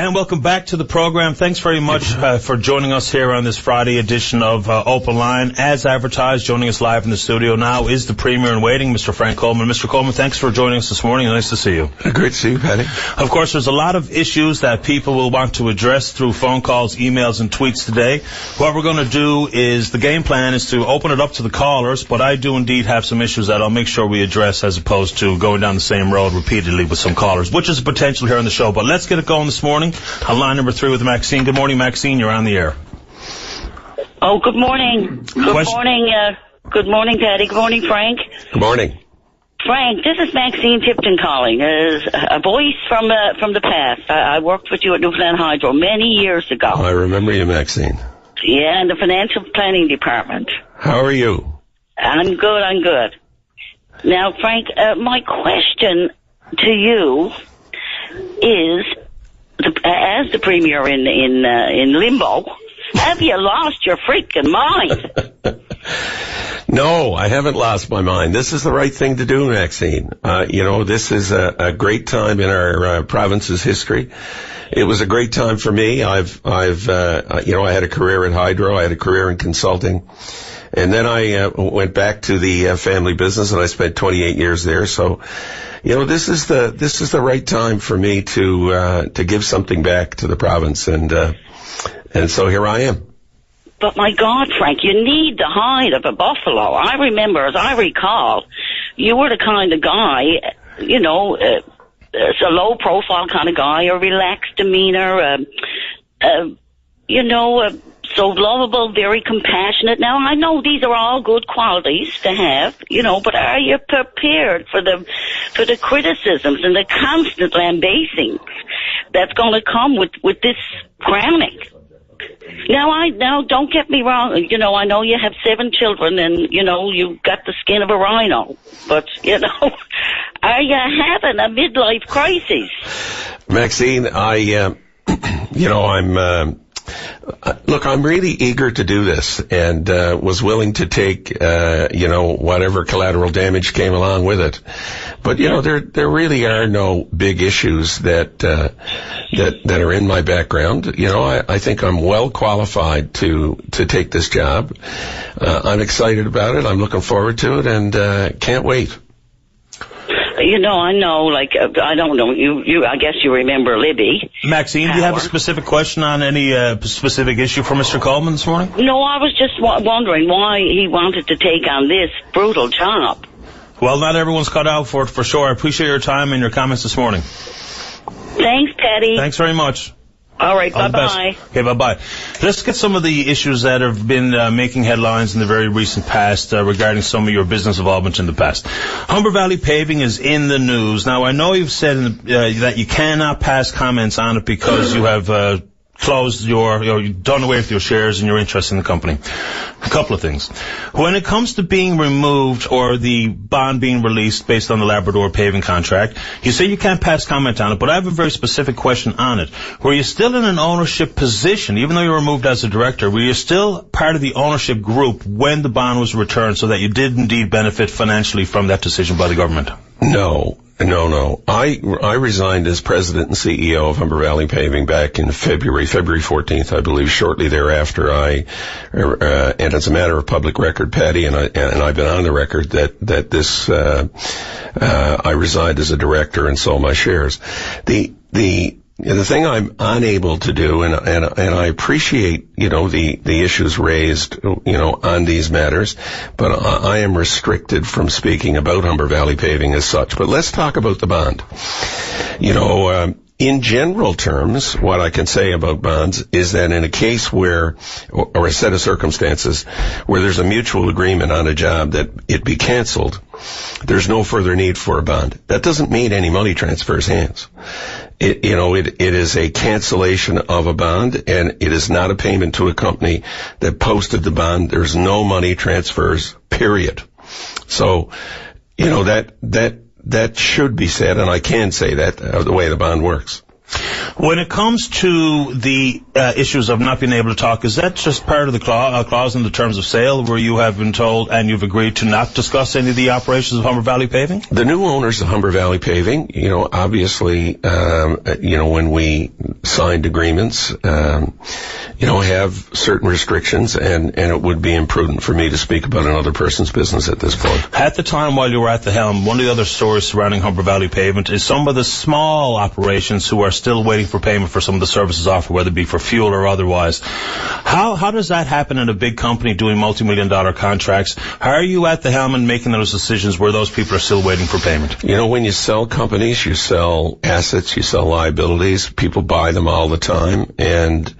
And welcome back to the program. Thanks very much for joining us here on this Friday edition of Open Line. As advertised, joining us live in the studio now is the Premier in waiting, Mr. Frank Coleman. Mr. Coleman, thanks for joining us this morning. Nice to see you. Great to see you, Paddy. Of course, there's a lot of issues that people will want to address through phone calls, emails, and tweets today. What we're going to do is, the game plan is to open it up to the callers, but I do indeed have some issues that I'll make sure we address as opposed to going down the same road repeatedly with some callers, which is a potential here on the show. But let's get it going this morning. On line number 3 with Maxine. Good morning, Maxine. You're on the air. Oh, good morning. Good morning, Paddy. Good morning, Frank. Good morning. Frank, this is Maxine Tipton calling. A voice from the past. I worked with you at Newfoundland Hydro many years ago. Oh, I remember you, Maxine. Yeah, in the financial planning department. How are you? I'm good. Now, Frank, my question to you is, as the Premier in limbo, have you lost your freaking mind? No, I haven't lost my mind. This is the right thing to do, Maxine. This is a great time in our province's history. It was a great time for me. I had a career at Hydro. I had a career in consulting. And then I went back to the family business, and I spent 28 years there. So, this is the right time for me to give something back to the province, and so here I am. But my God, Frank, you need the hide of a buffalo. I remember, as I recall, you were the kind of guy, it's a low-profile kind of guy, a relaxed demeanor, so lovable, very compassionate. Now, I know these are all good qualities to have, but are you prepared for the criticisms and the constant lambasting that's going to come with this crowning? Now, don't get me wrong. I know you have 7 children, and you've got the skin of a rhino. But are you having a midlife crisis? Maxine, I'm really eager to do this, and was willing to take whatever collateral damage came along with it. But there really are no big issues that are in my background. I think I'm well qualified to take this job. I'm excited about it. I'm looking forward to it, and can't wait. I know, I don't know, I guess you remember Libby. Maxine, do you have a specific question on any specific issue for Mr. Coleman this morning? No, I was just wondering why he wanted to take on this brutal job. Well, not everyone's cut out for it, for sure. I appreciate your time and your comments this morning. Thanks, Paddy. Thanks very much. All right, bye-bye. Okay, bye-bye. Let's get some of the issues that have been making headlines in the very recent past regarding some of your business involvement in the past. Humber Valley Paving is in the news. Now, I know you've said that you cannot pass comments on it because you have closed you've done away with your shares and your interest in the company. A couple of things. When it comes to being removed or the bond being released based on the Labrador paving contract, you say you can't pass comment on it, but I have a very specific question on it. Were you still in an ownership position, even though you were removed as a director, were you still part of the ownership group when the bond was returned so that you did indeed benefit financially from that decision by the government? No. I resigned as president and CEO of Humber Valley Paving back in February 14th, I believe. Shortly thereafter, and it's a matter of public record, Paddy, and I've been on the record that this I resigned as a director and sold my shares. The thing I'm unable to do, and I appreciate, the issues raised, on these matters, but I am restricted from speaking about Humber Valley Paving as such. But let's talk about the bond. In general terms, what I can say about bonds is that in a case where, or a set of circumstances where there's a mutual agreement on a job that it be canceled, there's no further need for a bond. That doesn't mean any money transfers hands. It is a cancellation of a bond, and it is not a payment to a company that posted the bond. There's no money transfers, period. So, that should be said, and I can say that, the way the bond works. When it comes to the issues of not being able to talk, is that just part of the clause in the terms of sale where you have been told and you've agreed to not discuss any of the operations of Humber Valley Paving? The new owners of Humber Valley Paving, obviously, when we signed agreements, have certain restrictions, and it would be imprudent for me to speak about another person's business at this point. At the time while you were at the helm, one of the other stories surrounding Humber Valley Pavement is some of the small operations who are still waiting for payment for some of the services offered, whether it be for fuel or otherwise. How does that happen in a big company doing multi-million-dollar contracts? How are you at the helm and making those decisions where those people are still waiting for payment? When you sell companies, you sell assets, you sell liabilities. People buy them all the time, and,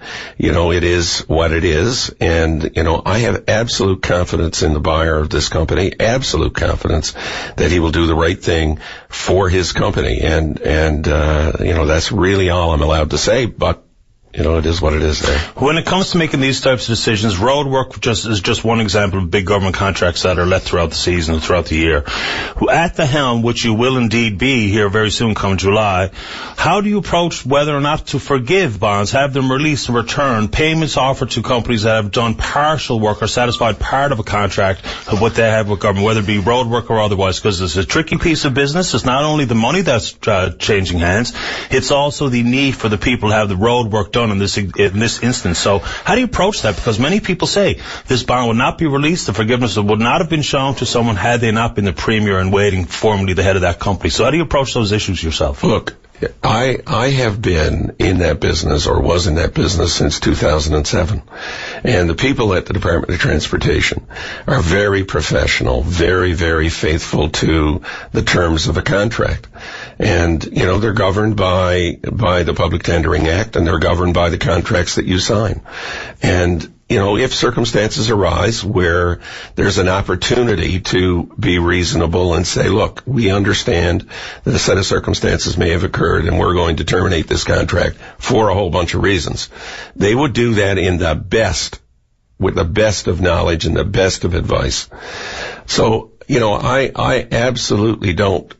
it is what it is. And, I have absolute confidence in the buyer of this company, absolute confidence that he will do the right thing for his company. And that's really all I'm allowed to say, but it is what it is there. When it comes to making these types of decisions, road work is just one example of big government contracts that are let throughout the season and throughout the year. At the helm, which you will indeed be here very soon come July, how do you approach whether or not to forgive bonds, have them released and returned, payments offered to companies that have done partial work or satisfied part of a contract of what they have with government, whether it be road work or otherwise, because it's a tricky piece of business. It's not only the money that's changing hands, it's also the need for the people to have the road work done in this instance. So how do you approach that? Because many people say this bond would not be released, the forgiveness would not have been shown to someone had they not been the premier and waiting formally the head of that company. So how do you approach those issues yourself? Look, I have been in that business, or was in that business, since 2007. And the people at the Department of Transportation are very professional, very, very faithful to the terms of a contract. And, they're governed by the Public Tendering Act, and they're governed by the contracts that you sign. And, if circumstances arise where there's an opportunity to be reasonable and say, look, we understand that a set of circumstances may have occurred and we're going to terminate this contract for a whole bunch of reasons, they would do that with the best of knowledge and the best of advice. So, I absolutely don't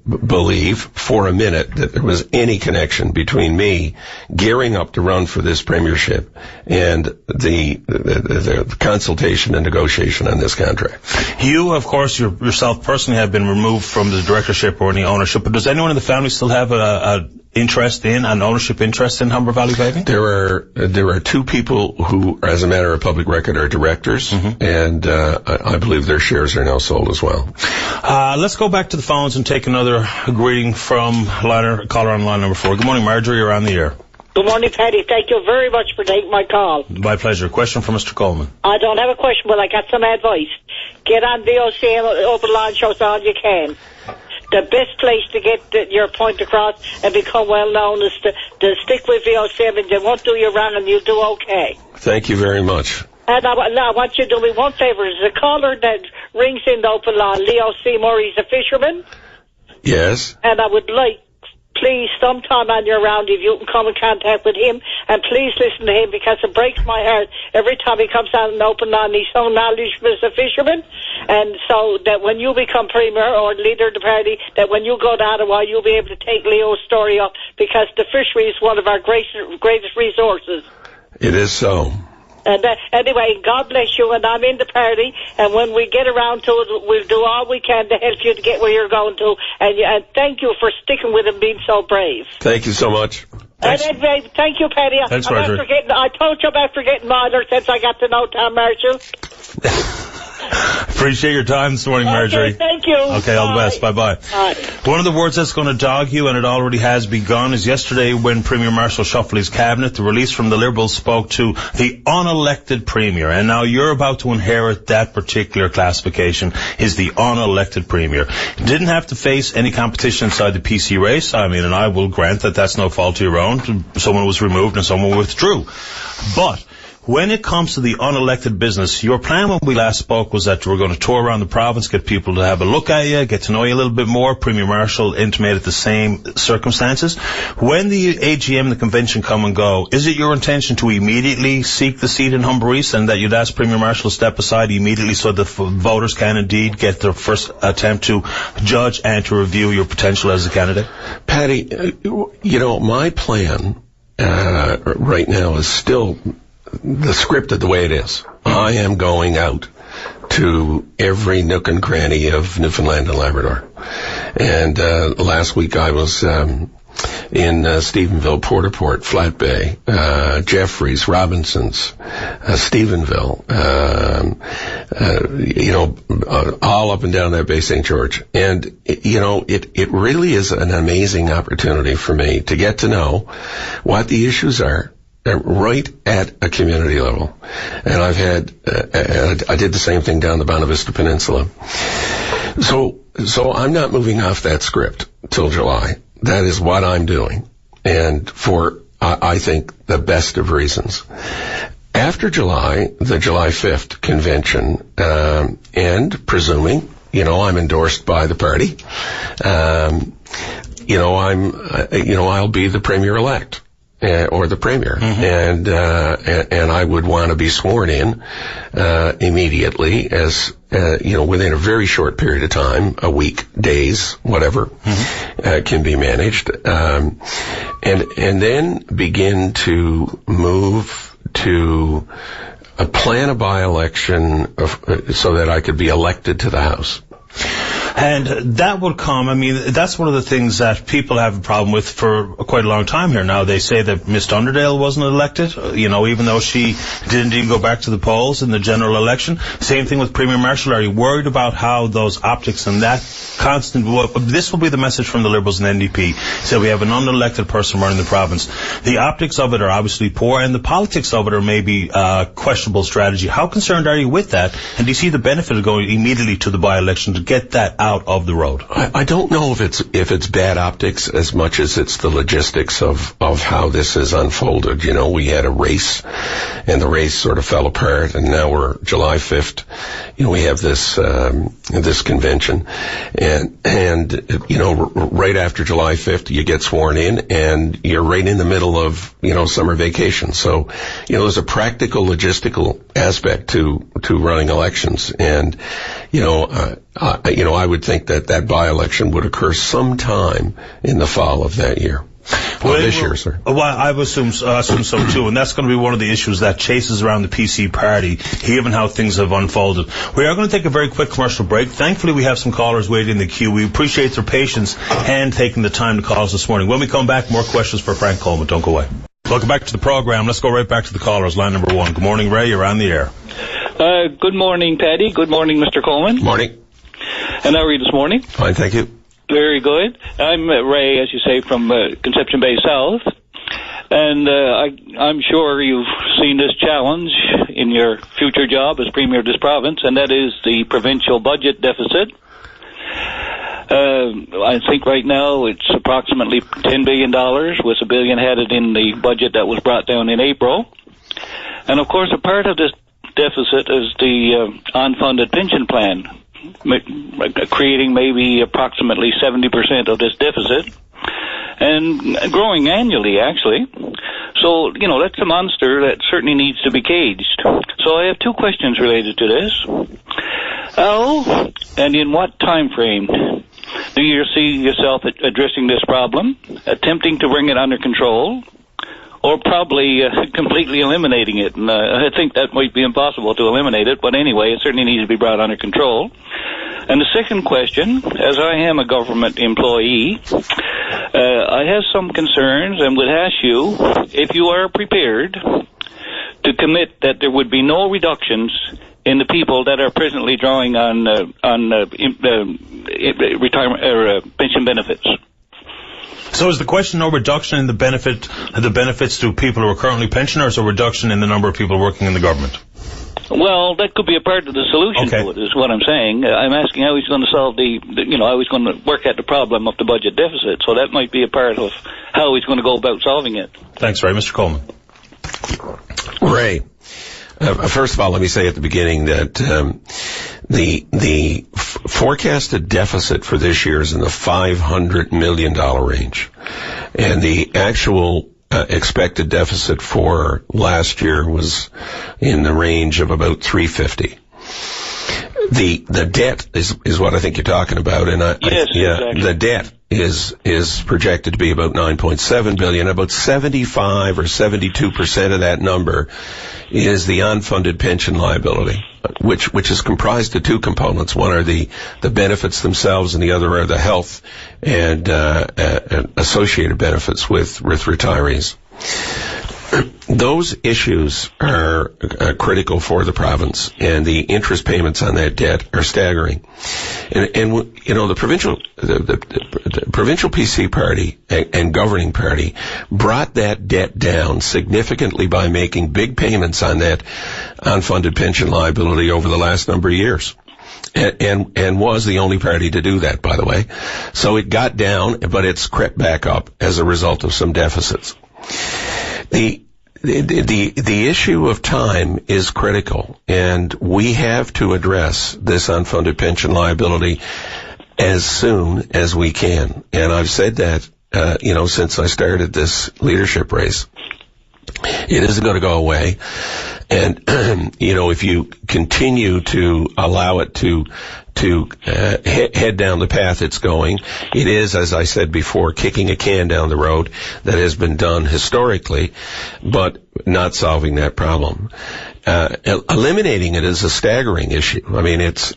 believe for a minute that there was any connection between me gearing up to run for this premiership and the consultation and negotiation on this contract. You, of course, yourself personally have been removed from the directorship or any ownership, but does anyone in the family still have an ownership interest in Humber Valley Paving? There are two people who, as a matter of public record, are directors, and I believe their shares are now sold as well. Let's go back to the phones and take another greeting from caller on line number 4. Good morning, Marjorie. You're on the air. Good morning, Paddy. Thank you very much for taking my call. My pleasure. Question from Mr. Coleman. I don't have a question, but I got some advice. Get on VOCM open line shows all you can. The best place to get your point across and become well known is to stick with VOCM, and they won't do you wrong and you'll do okay. Thank you very much. And I want you to do me one favor. There's a caller that rings in the open line, Leo Seymour. He's a fisherman. Yes. And I would like, please, sometime on your round, if you can come in contact with him, and please listen to him, because it breaks my heart every time he comes out and open line. He's so knowledgeable as a fisherman, and so that when you become premier or leader of the party, that when you go to Ottawa, you'll be able to take Leo's story up, because the fishery is one of our greatest resources. It is so. And anyway, God bless you, and I'm in the party, and when we get around to it, we'll do all we can to help you to get where you're going to, and thank you for sticking with and being so brave. Thank you so much. And anyway, thank you, Paddy. Thanks, Marjorie. I told you about forgetting Myler since I got to know Tom Marshall. Appreciate your time this morning, Marjorie. Okay, thank you. Okay, all the best. Bye-bye. Bye. One of the words that's going to dog you, and it already has begun, is yesterday when Premier Marshall shuffled his cabinet, the release from the Liberals spoke to the unelected Premier. And now you're about to inherit that particular classification, is the unelected Premier. You didn't have to face any competition inside the PC race. I mean, and I will grant that that's no fault of your own. Someone was removed and someone withdrew. But When it comes to the unelected business, your plan when we last spoke was that you were going to tour around the province, get people to have a look at you, get to know you a little bit more. Premier Marshall intimated the same circumstances. When the AGM and the convention come and go, is it your intention to immediately seek the seat in Humber East and that you'd ask Premier Marshall to step aside immediately so that voters can indeed get their first attempt to judge and to review your potential as a candidate? Paddy, my plan right now is still the scripted the way it is. I am going out to every nook and cranny of Newfoundland and Labrador. And last week I was in Stephenville, Port-au-Port, Flat Bay, Jeffreys, Robinsons, Stephenville, all up and down that Bay St. George. And, it really is an amazing opportunity for me to get to know what the issues are right at a community level. And I've had, I did the same thing down the Bonavista Peninsula. So I'm not moving off that script till July. That is what I'm doing. And for, I think, the best of reasons. After July, the July 5th convention, and presuming, I'm endorsed by the party, I'll be the premier-elect. Or the premier, and I would want to be sworn in immediately, as within a very short period of time, a week, days, whatever, can be managed, and then begin to move to plan a by-election so that I could be elected to the House. And that would come, that's one of the things that people have a problem with for quite a long time here now. They say that Miss Dunderdale wasn't elected, even though she didn't even go back to the polls in the general election. Same thing with Premier Marshall. Are you worried about how those optics and that constant, this will be the message from the Liberals and NDP. So we have an unelected person running the province. The optics of it are obviously poor, and the politics of it are maybe questionable strategy. How concerned are you with that? And do you see the benefit of going immediately to the by-election to get that out of the road? I don't know if it's bad optics as much as it's the logistics of how this has unfolded. We had a race, and the race sort of fell apart, and now we're July 5th. We have this convention, and right after July 5th, you get sworn in, and you're right in the middle of summer vacation. So there's a practical, logistical aspect to running elections, and I would think that by-election would occur sometime in the fall of that year. This year, sir. Well, I assume so too, and that's going to be one of the issues that chases around the PC party, given how things have unfolded. We are going to take a very quick commercial break. Thankfully, we have some callers waiting in the queue. We appreciate their patience and taking the time to call us this morning. When we come back, more questions for Frank Coleman. Don't go away. Welcome back to the program. Let's go right back to the callers. Line number 1. Good morning, Ray. You're on the air. Good morning, Paddy. Good morning, Mr. Coleman. Morning. And how are you this morning? Fine, thank you. Very good. I'm Ray, as you say, from Conception Bay South. And I'm sure you've seen this challenge in your future job as Premier of this province, and that is the provincial budget deficit. I think right now it's approximately $10 billion, with $1 billion headed in the budget that was brought down in April. And of course, a part of this deficit is the unfunded pension plan, creating maybe approximately 70% of this deficit, and growing annually, actually. So, that's a monster that certainly needs to be caged. So I have 2 questions related to this. How and in what time frame do you see yourself addressing this problem, attempting to bring it under control, or probably completely eliminating it? And I think that might be impossible to eliminate it, but anyway, it certainly needs to be brought under control. And the second question, as I am a government employee, I have some concerns and would ask you if you are prepared to commit that there would be no reductions in the people that are presently drawing on retirement or pension benefits. So is the question no reduction in the benefits to people who are currently pensioners, or reduction in the number of people working in the government? Well, that could be a part of the solution to it, is what I'm saying. I'm asking how he's going to solve how he's going to work at the problem of the budget deficit. So that might be a part of how he's going to go about solving it. Thanks, Ray. Mr. Coleman. Ray, first of all, let me say at the beginning that the forecasted deficit for this year is in the $500 million range, and the actual expected deficit for last year was in the range of about $350. The debt is what I think you're talking about, and exactly. The debt is projected to be about $9.7 billion. About 75 or 72% of that number is the unfunded pension liability, which is comprised of two components. One are the benefits themselves, and the other are the health and associated benefits with retirees. Those issues are critical for the province, and the interest payments on that debt are staggering. And you know, the provincial PC party and governing party brought that debt down significantly by making big payments on that unfunded pension liability over the last number of years. And was the only party to do that, by the way. So it got down, but it's crept back up as a result of some deficits. The issue of time is critical, and we have to address this unfunded pension liability as soon as we can. And I've said that, since I started this leadership race. It isn't going to go away. And, if you continue to allow it to head down the path it's going, it is, as I said before, kicking a can down the road that has been done historically, but not solving that problem. Eliminating it is a staggering issue. I mean, it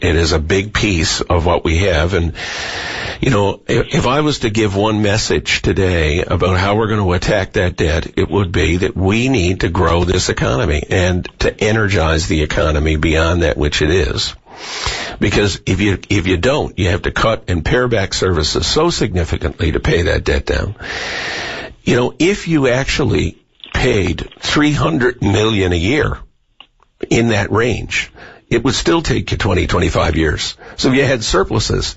is a big piece of what we have. And, if I was to give one message today about how we're going to attack that debt, it would be that we need to grow this economy and to energize the economy beyond that which it is. Because if you don't, you have to cut and pare back services so significantly to pay that debt down. If you actually paid $300 million a year in that range, it would still take you 20, 25 years. So if you had surpluses,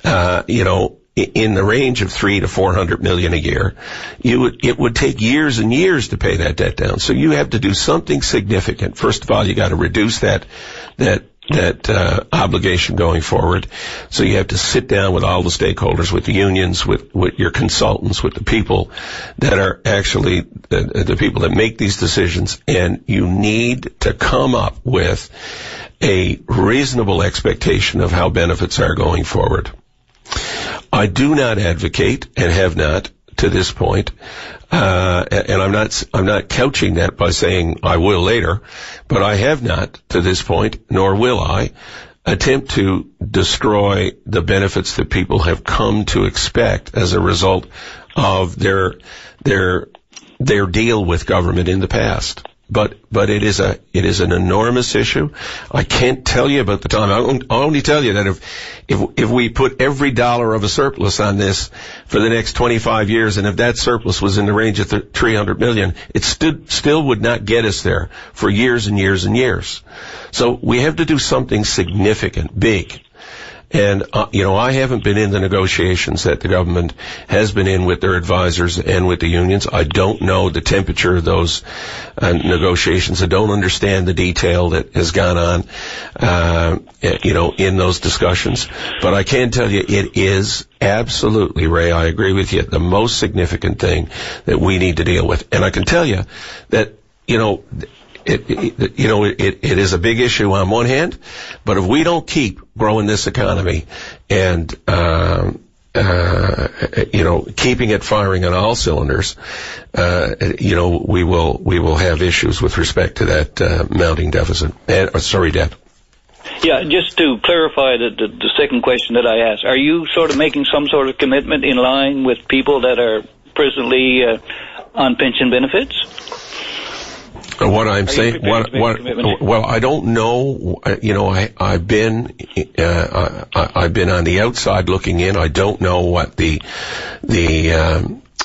in the range of $300 to $400 million a year, it would take years and years to pay that debt down. So you have to do something significant. First of all, you got to reduce that obligation going forward. So you have to sit down with all the stakeholders, with the unions, with your consultants, with the people that are actually the people that make these decisions, and you need to come up with a reasonable expectation of how benefits are going forward. I do not advocate, and have not to this point, and I'm not couching that by saying I will later, but I have not to this point, nor will I, attempt to destroy the benefits that people have come to expect as a result of their deal with government in the past. But it is an enormous issue. I can't tell you about the time. I'll only tell you that if we put every dollar of a surplus on this for the next 25 years, and if that surplus was in the range of $300 million, it still would not get us there for years and years and years. So we have to do something significant, big. And, I haven't been in the negotiations that the government has been in with their advisors and with the unions. I don't know the temperature of those negotiations. I don't understand the detail that has gone on, in those discussions. But I can tell you it is absolutely, Ray, I agree with you, the most significant thing that we need to deal with. And I can tell you that, it is a big issue on one hand, but if we don't keep growing this economy and, keeping it firing on all cylinders, we will have issues with respect to that, mounting deficit. Debt. Yeah, just to clarify the second question that I asked, are you sort of making some sort of commitment in line with people that are presently, on pension benefits? What I'm saying, well, I don't know. I've been on the outside looking in. I don't know what the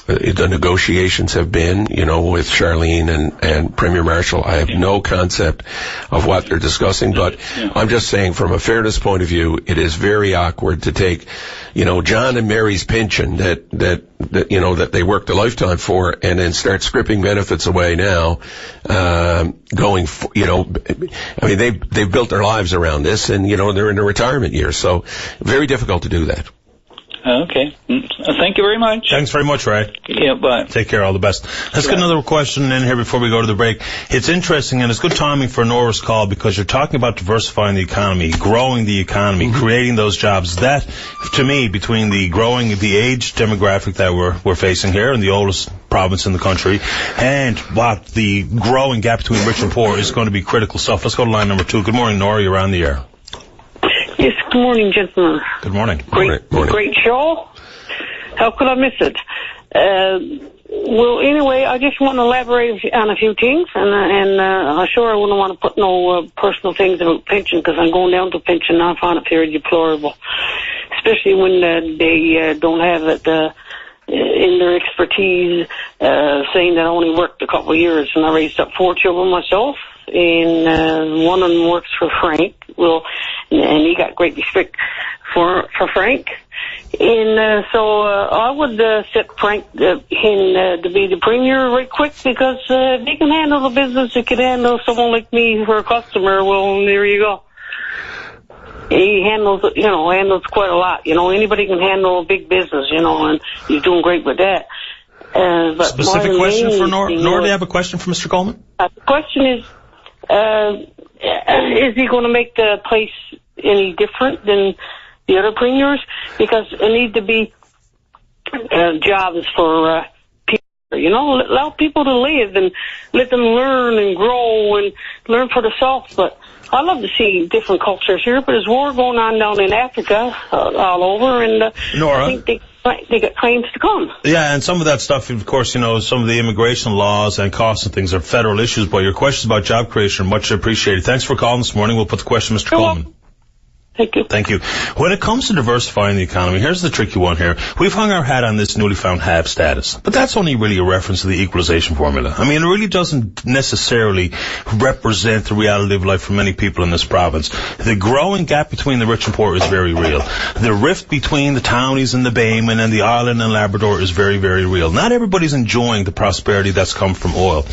negotiations have been, with Charlene and Premier Marshall. I have no concept of what they're discussing, but I'm just saying from a fairness point of view, it is very awkward to take, John and Mary's pension that they worked a lifetime for, and then start stripping benefits away now, they've built their lives around this, and, they're in their retirement years. So very difficult to do that. Okay. Thank you very much. Thanks very much, Ray. Yeah, bye. Take care. All the best. Let's get another question in here before we go to the break. It's interesting, and it's good timing for Nora's call, because you're talking about diversifying the economy, growing the economy, creating those jobs. That, to me, between the age demographic that we're facing here in the oldest province in the country, and what the growing gap between rich and poor is going to be critical stuff. Let's go to line number 2. Good morning, Nora. You're on the air. Yes, good morning, gentlemen. Good morning. Great show. How could I miss it? Well, anyway, I just want to elaborate on a few things, and I'm sure I wouldn't want to put no personal things about pension, because I'm going down to pension now. I find it very deplorable, especially when they don't have it in their expertise, saying that I only worked a couple of years, and I raised up 4 children myself, and one of them works for Frank. Well, and he got great respect for Frank. And so I would set Frank to be the premier right quick, because if he can handle the business, he can handle someone like me for a customer. Well, there you go. He handles quite a lot. Anybody can handle a big business, and he's doing great with that. But specific question for Nora? Nora, do you have a question for Mr. Coleman? The question is he going to make the place any different than the other premiers? Because it needs to be jobs for people, allow people to live and let them learn and grow and learn for themselves. But I love to see different cultures here, but there's war going on down in Africa all over, and Nora, I think they got claims to come. Yeah, and some of that stuff, of course, some of the immigration laws and costs and things are federal issues, but your questions about job creation are much appreciated. Thanks for calling this morning. We'll put the question to Mr. Coleman. Thank you. Thank you. When it comes to diversifying the economy, here's the tricky one here. We've hung our hat on this newly found HAB status, but that's only really a reference to the equalization formula. I mean, it really doesn't necessarily represent the reality of life for many people in this province. The growing gap between the rich and poor is very real. The rift between the townies and the Bayman and the island and Labrador is very, very real. Not everybody's enjoying the prosperity that's come from oil.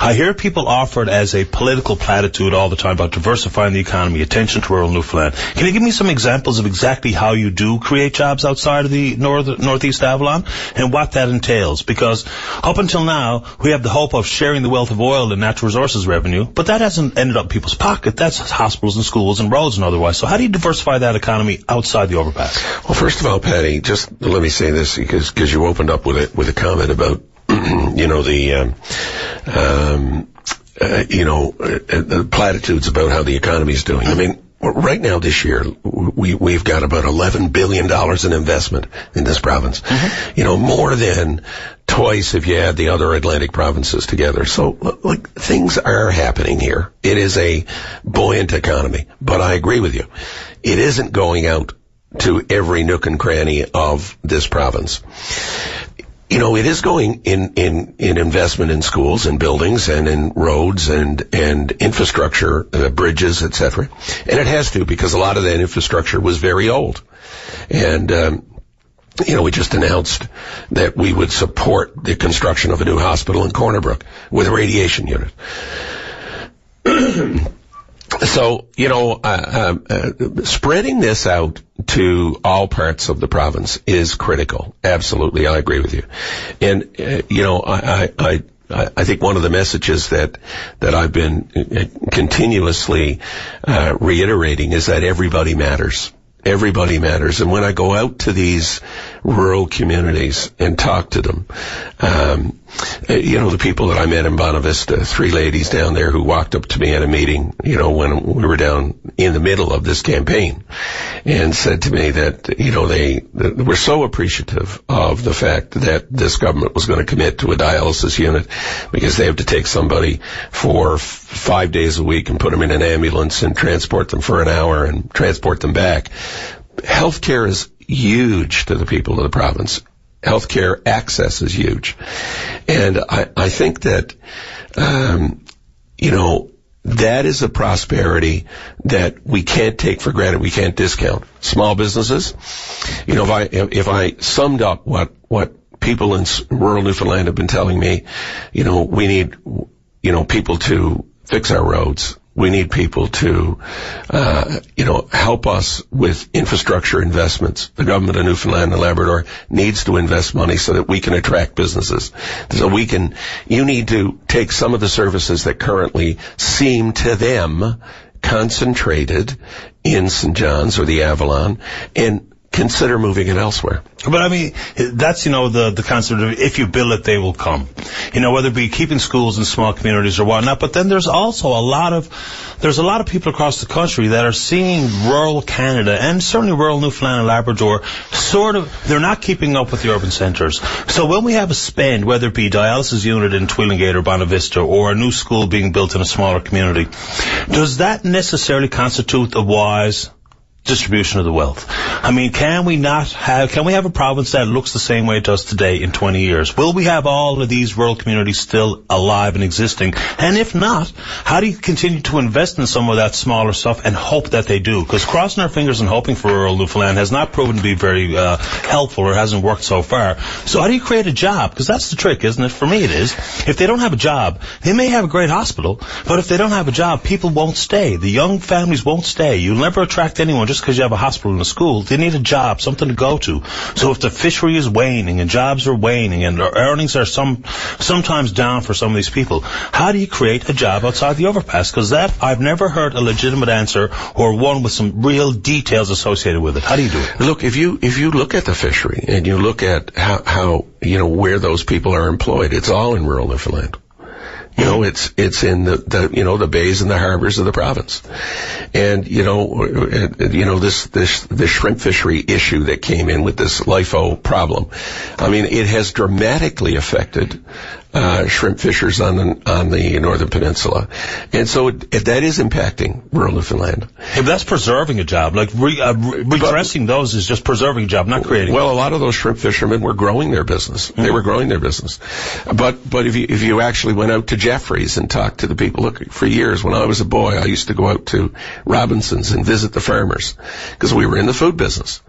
I hear people offer it as a political platitude all the time about diversifying the economy, attention to rural Newfoundland. Can you give me some examples of exactly how you do create jobs outside of the Northeast Avalon and what that entails? Because up until now, we have the hope of sharing the wealth of oil and natural resources revenue, but that hasn't ended up in people's pocket. That's hospitals and schools and roads and otherwise. So how do you diversify that economy outside the overpass? Well, first of all, Paddy, just let me say this, because you opened up with a comment about, the platitudes about how the economy is doing. I mean, right now this year, we've got about $11 billion in investment in this province. Mm-hmm. More than twice if you add the other Atlantic provinces together. So, things are happening here. It is a buoyant economy. But I agree with you. It isn't going out to every nook and cranny of this province. It is going in investment in schools and buildings and in roads and infrastructure, bridges, etc. And it has to, because a lot of that infrastructure was very old. And, we just announced that we would support the construction of a new hospital in Corner Brook with a radiation unit. So, spreading this out to all parts of the province is critical. Absolutely, I agree with you. And, I think one of the messages that I've been continuously reiterating is that everybody matters. Everybody matters. And when I go out to these rural communities and talk to them, the people that I met in Bonavista, 3 ladies down there who walked up to me at a meeting, when we were down in the middle of this campaign, and said to me that, they were so appreciative of the fact that this government was going to commit to a dialysis unit, because they have to take somebody for 5 days a week and put them in an ambulance and transport them for an hour and transport them back. Healthcare is huge to the people of the province. Healthcare access is huge. And I think that, that is a prosperity that we can't take for granted. We can't discount. Small businesses, if I summed up what people in rural Newfoundland have been telling me, we need, people to fix our roads. We need people to, help us with infrastructure investments. The government of Newfoundland and Labrador needs to invest money so that we can attract businesses. So you need to take some of the services that currently seem to them concentrated in St. John's or the Avalon and consider moving it elsewhere. But I mean, that's, the concept of if you build it, they will come. Whether it be keeping schools in small communities or whatnot. But then there's also a lot of people across the country that are seeing rural Canada and certainly rural Newfoundland and Labrador they're not keeping up with the urban centres. So when we have a spend, whether it be dialysis unit in Twillingate or Bonavista or a new school being built in a smaller community, does that necessarily constitute a wise distribution of the wealth? I mean, can we have a province that looks the same way it does today in 20 years? Will we have all of these rural communities still alive and existing? And if not, how do you continue to invest in some of that smaller stuff and hope that they do? Because crossing our fingers and hoping for rural Newfoundland has not proven to be very helpful or hasn't worked so far. So how do you create a job? Because that's the trick, isn't it? For me it is. If they don't have a job, they may have a great hospital, but if they don't have a job, people won't stay. The young families won't stay. You'll never attract anyone just because you have a hospital and a school. They need a job, something to go to. So if the fishery is waning and jobs are waning and earnings are sometimes down for some of these people, how do you create a job outside the overpass? Because that, I've never heard a legitimate answer or one with some real details associated with it. How do you do it? Look, if you look at the fishery and you look at how where those people are employed, it's all in rural Newfoundland. It's in the bays and the harbors of the province. And, this shrimp fishery issue that came in with this LIFO problem, I mean, it has dramatically affected shrimp fishers on the Northern Peninsula. And so that is impacting rural Newfoundland. Yeah, but that's preserving a job. Like redressing those is just preserving a job, not creating. Well, a lot of those shrimp fishermen were growing their business. Mm-hmm. They were growing their business. But if you actually went out to Jeffrey's and talked to the people, look, for years when I was a boy, I used to go out to Robinson's and visit the farmers because we were in the food business.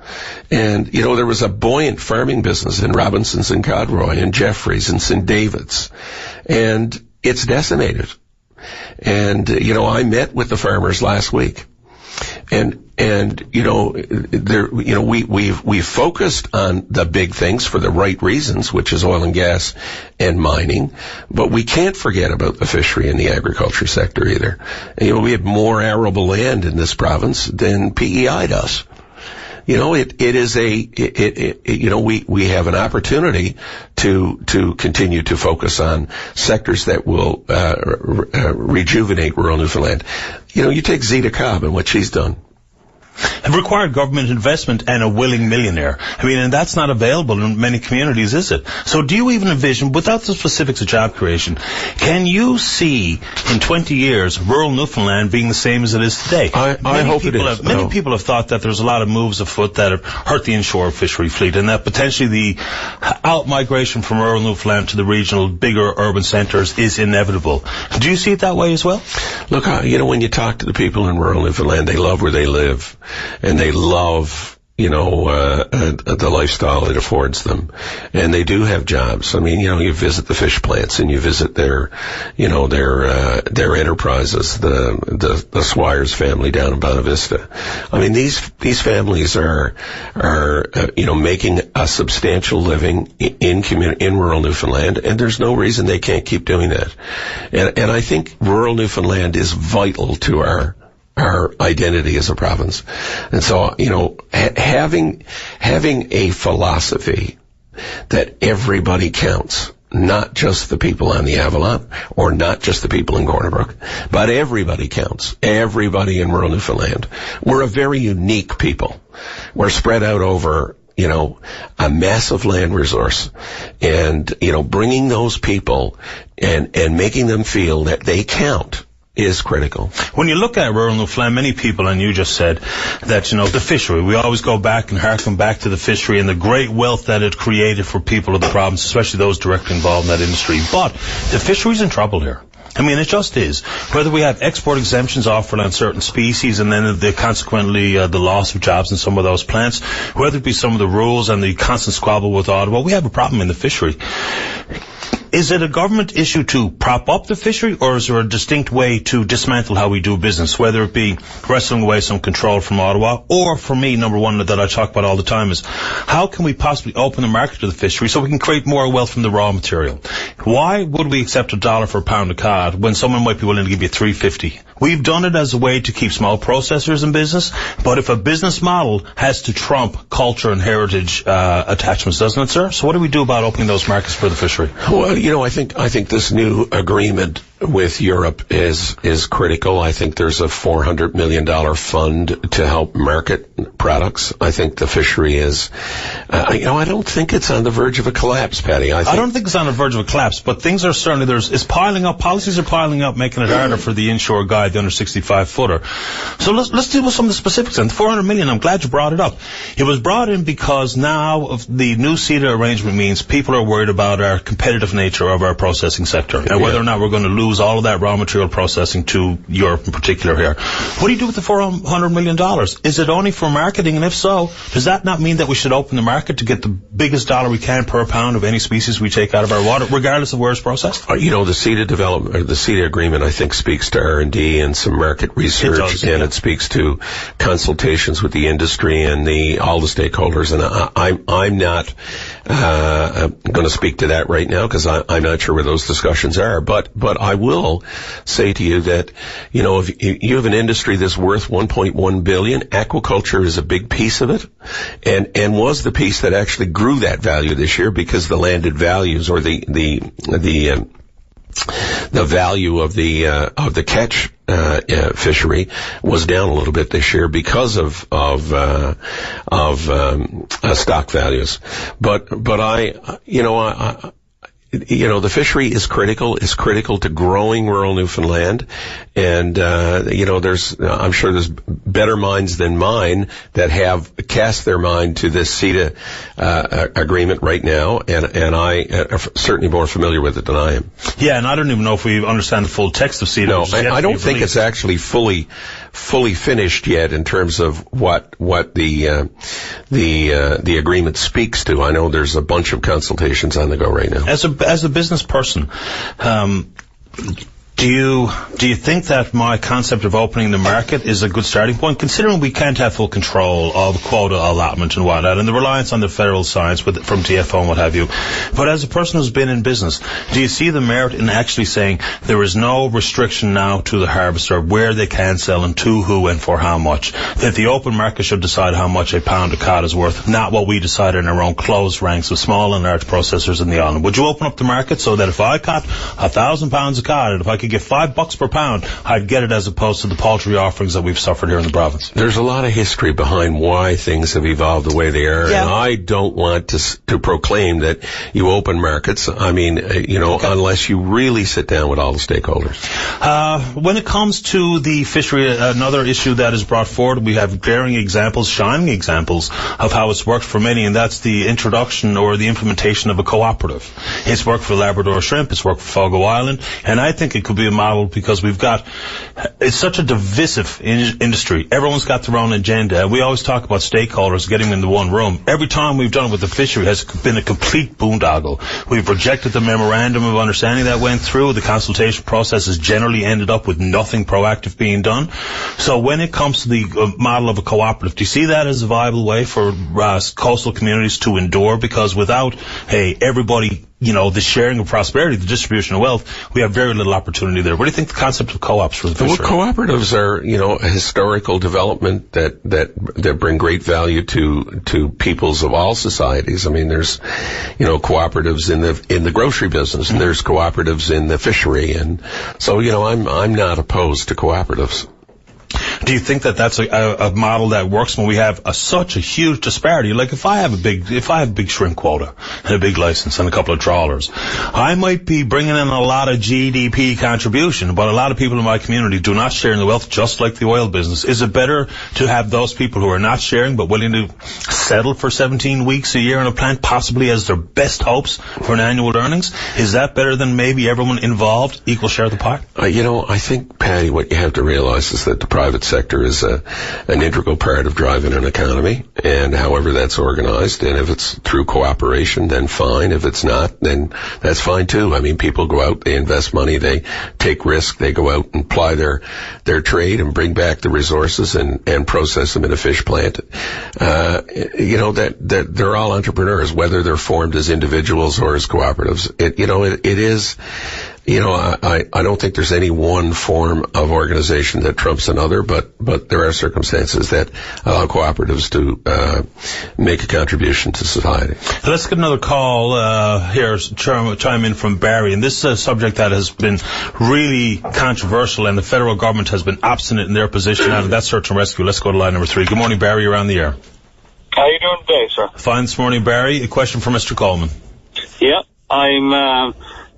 And, there was a buoyant farming business in Robinson's and Codroy and Jeffrey's and St. David's. And it's decimated. And, I met with the farmers last week. And we focused on the big things for the right reasons, which is oil and gas and mining, but we can't forget about the fishery and the agriculture sector either. And, we have more arable land in this province than PEI does. We have an opportunity to continue to focus on sectors that will rejuvenate rural Newfoundland. You take Zita Cobb and what she's done. It required government investment and a willing millionaire. I mean, and that's not available in many communities, is it? So do you even envision, without the specifics of job creation, can you see in 20 years rural Newfoundland being the same as it is today? I hope it is. Many people have thought that there's a lot of moves afoot that have hurt the inshore fishery fleet and that potentially the out-migration from rural Newfoundland to the regional, bigger urban centres is inevitable. Do you see it that way as well? Look, when you talk to the people in rural Newfoundland, they love where they live. And they love, the lifestyle it affords them. And they do have jobs. I mean, you visit the fish plants and you visit their enterprises, the Swires family down in Bonavista. I mean, these families are making a substantial living in rural Newfoundland, and there's no reason they can't keep doing that. And I think rural Newfoundland is vital to our identity as a province. And so, having a philosophy that everybody counts, not just the people on the Avalon or not just the people in Corner Brook, but everybody counts. Everybody in rural Newfoundland. We're a very unique people. We're spread out over, a massive land resource, and, bringing those people and making them feel that they count is critical. When you look at rural Newfoundland, many people, and you just said that, the fishery, we always go back and harken back to the fishery and the great wealth that it created for people of the province, especially those directly involved in that industry. But the fishery's in trouble here. I mean, it just is. Whether we have export exemptions offered on certain species and then consequently the loss of jobs in some of those plants, whether it be some of the rules and the constant squabble with Ottawa, we have a problem in the fishery. Is it a government issue to prop up the fishery, or is there a distinct way to dismantle how we do business, whether it be wrestling away some control from Ottawa, or for me, number one that I talk about all the time is how can we possibly open the market to the fishery so we can create more wealth from the raw material? Why would we accept $1 for a pound of cod when someone might be willing to give you $3.50? We've done it as a way to keep small processors in business, but if a business model has to trump culture and heritage attachments, doesn't it, sir? So what do we do about opening those markets for the fishery? Well, I think this new agreement with Europe is critical. I think there's a $400 million fund to help market products. I think the fishery is, I don't think it's on the verge of a collapse, Paddy. I don't think it's on the verge of a collapse, but things are certainly, it's piling up, policies are piling up, making it harder for the inshore guy, the under 65 footer. So let's deal with some of the specifics. And the $400 million, I'm glad you brought it up. It was brought in because now the new CETA arrangement means people are worried about our competitive nature of our processing sector and whether or not we're going to lose all of that raw material processing to Europe in particular here. What do you do with the $400 million? Is it only for marketing? And if so, does that not mean that we should open the market to get the biggest dollar we can per pound of any species we take out of our water, regardless of where it's processed? The CETA development, or the CETA agreement, I think speaks to R&D and some market research, it speaks to consultations with the industry and all the stakeholders. And I'm not going to speak to that right now because I'm not sure where those discussions are. But I will say to you that, if you have an industry that's worth $1.1 billion, aquaculture is a big piece of it, and was the piece that actually grew that value this year because the landed values or the value of the catch fishery was down a little bit this year because of stock values. But the fishery is critical. It's critical to growing rural Newfoundland. And, I'm sure there's better minds than mine that have cast their mind to this CETA, agreement right now. And I am certainly more familiar with it than I am. Yeah, and I don't even know if we understand the full text of CETA. No, I don't think it's actually fully finished yet in terms of what the agreement speaks to. I know there's a bunch of consultations on the go right now. As a business person, do you think that my concept of opening the market is a good starting point, considering we can't have full control of quota allotment and whatnot, and the reliance on the federal science from TFO and what have you? But as a person who's been in business, do you see the merit in actually saying there is no restriction now to the harvester where they can sell and to who and for how much? That the open market should decide how much a pound of cod is worth, not what we decide in our own closed ranks of small and large processors in the island. Would you open up the market so that if I caught 1,000 pounds of cod, and if I could get $5 per pound, I'd get it, as opposed to the paltry offerings that we've suffered here in the province? There's a lot of history behind why things have evolved the way they are, and I don't want to proclaim that you open markets. I mean, unless you really sit down with all the stakeholders. When it comes to the fishery, another issue that is brought forward, we have glaring examples, shining examples of how it's worked for many, and that's the introduction or the implementation of a cooperative. It's worked for Labrador Shrimp, it's worked for Fogo Island, and I think it could be a model because it's such a divisive industry. Everyone's got their own agenda. We always talk about stakeholders getting into one room. Every time we've done it with the fishery has been a complete boondoggle. We've rejected the memorandum of understanding that went through. The consultation process has generally ended up with nothing proactive being done. So when it comes to the model of a cooperative, do you see that as a viable way for coastal communities to endure? Because without, everybody, the sharing of prosperity, the distribution of wealth, we have very little opportunity there. What do you think the concept of co-ops for the fishery? Well, cooperatives are, a historical development that bring great value to peoples of all societies. I mean, there's, cooperatives in the grocery business, and there's cooperatives in the fishery, and so, I'm not opposed to cooperatives. Do you think that that's a model that works when we have such a huge disparity? Like if I have a big shrimp quota and a big license and a couple of trawlers, I might be bringing in a lot of GDP contribution, but a lot of people in my community do not share in the wealth, just like the oil business. Is it better to have those people who are not sharing but willing to settle for 17 weeks a year in a plant, possibly as their best hopes for an annual earnings? Is that better than maybe everyone involved equal share of the pie? I think, Paddy, what you have to realize is that the private sector is an integral part of driving an economy, and however that's organized, and if it's through cooperation, then fine. If it's not, then that's fine too. I mean, people go out, they invest money, they take risk, they go out and ply their trade and bring back the resources and process them in a fish plant. That they're all entrepreneurs, whether they're formed as individuals or as cooperatives. It is. I don't think there's any one form of organization that trumps another, but there are circumstances that allow cooperatives to make a contribution to society. Let's get another call here, chime in from Barry. And this is a subject that has been really controversial, and the federal government has been obstinate in their position on that search and rescue. Let's go to line number 3. Good morning, Barry. You're on the air. How are you doing today, sir? Fine this morning, Barry. A question for Mr. Coleman. Yep.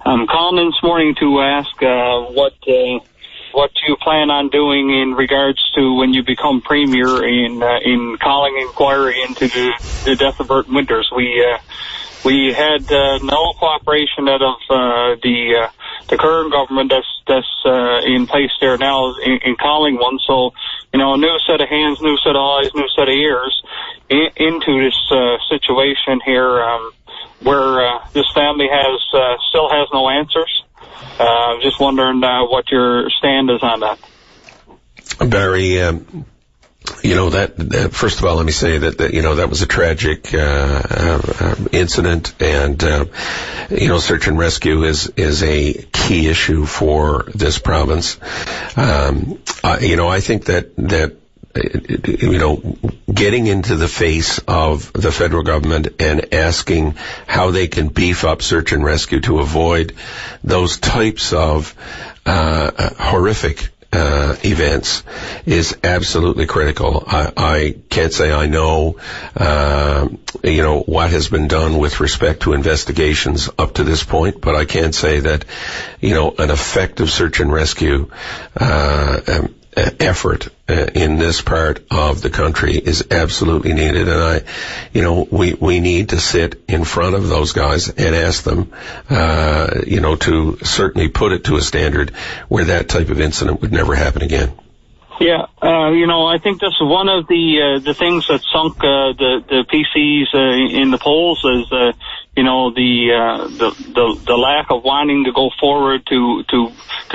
I'm calling this morning to ask what you plan on doing in regards to when you become premier in calling inquiry into the death of Burton Winters. We had no cooperation out of the current government that's in place there now in calling one. So, a new set of hands, new set of eyes, new set of ears into this situation here. Where this family still has no answers. Just wondering what your stand is on that. Barry, that first of all, let me say that was a tragic incident, and search and rescue is a key issue for this province. I think that getting into the face of the federal government and asking how they can beef up search and rescue to avoid those types of horrific events is absolutely critical. I can't say I know what has been done with respect to investigations up to this point, but I can say that an effective search and rescue effort in this part of the country is absolutely needed, and we need to sit in front of those guys and ask them, to certainly put it to a standard where that type of incident would never happen again. Yeah, I think this is one of the things that sunk the PCs in the polls is the lack of wanting to go forward to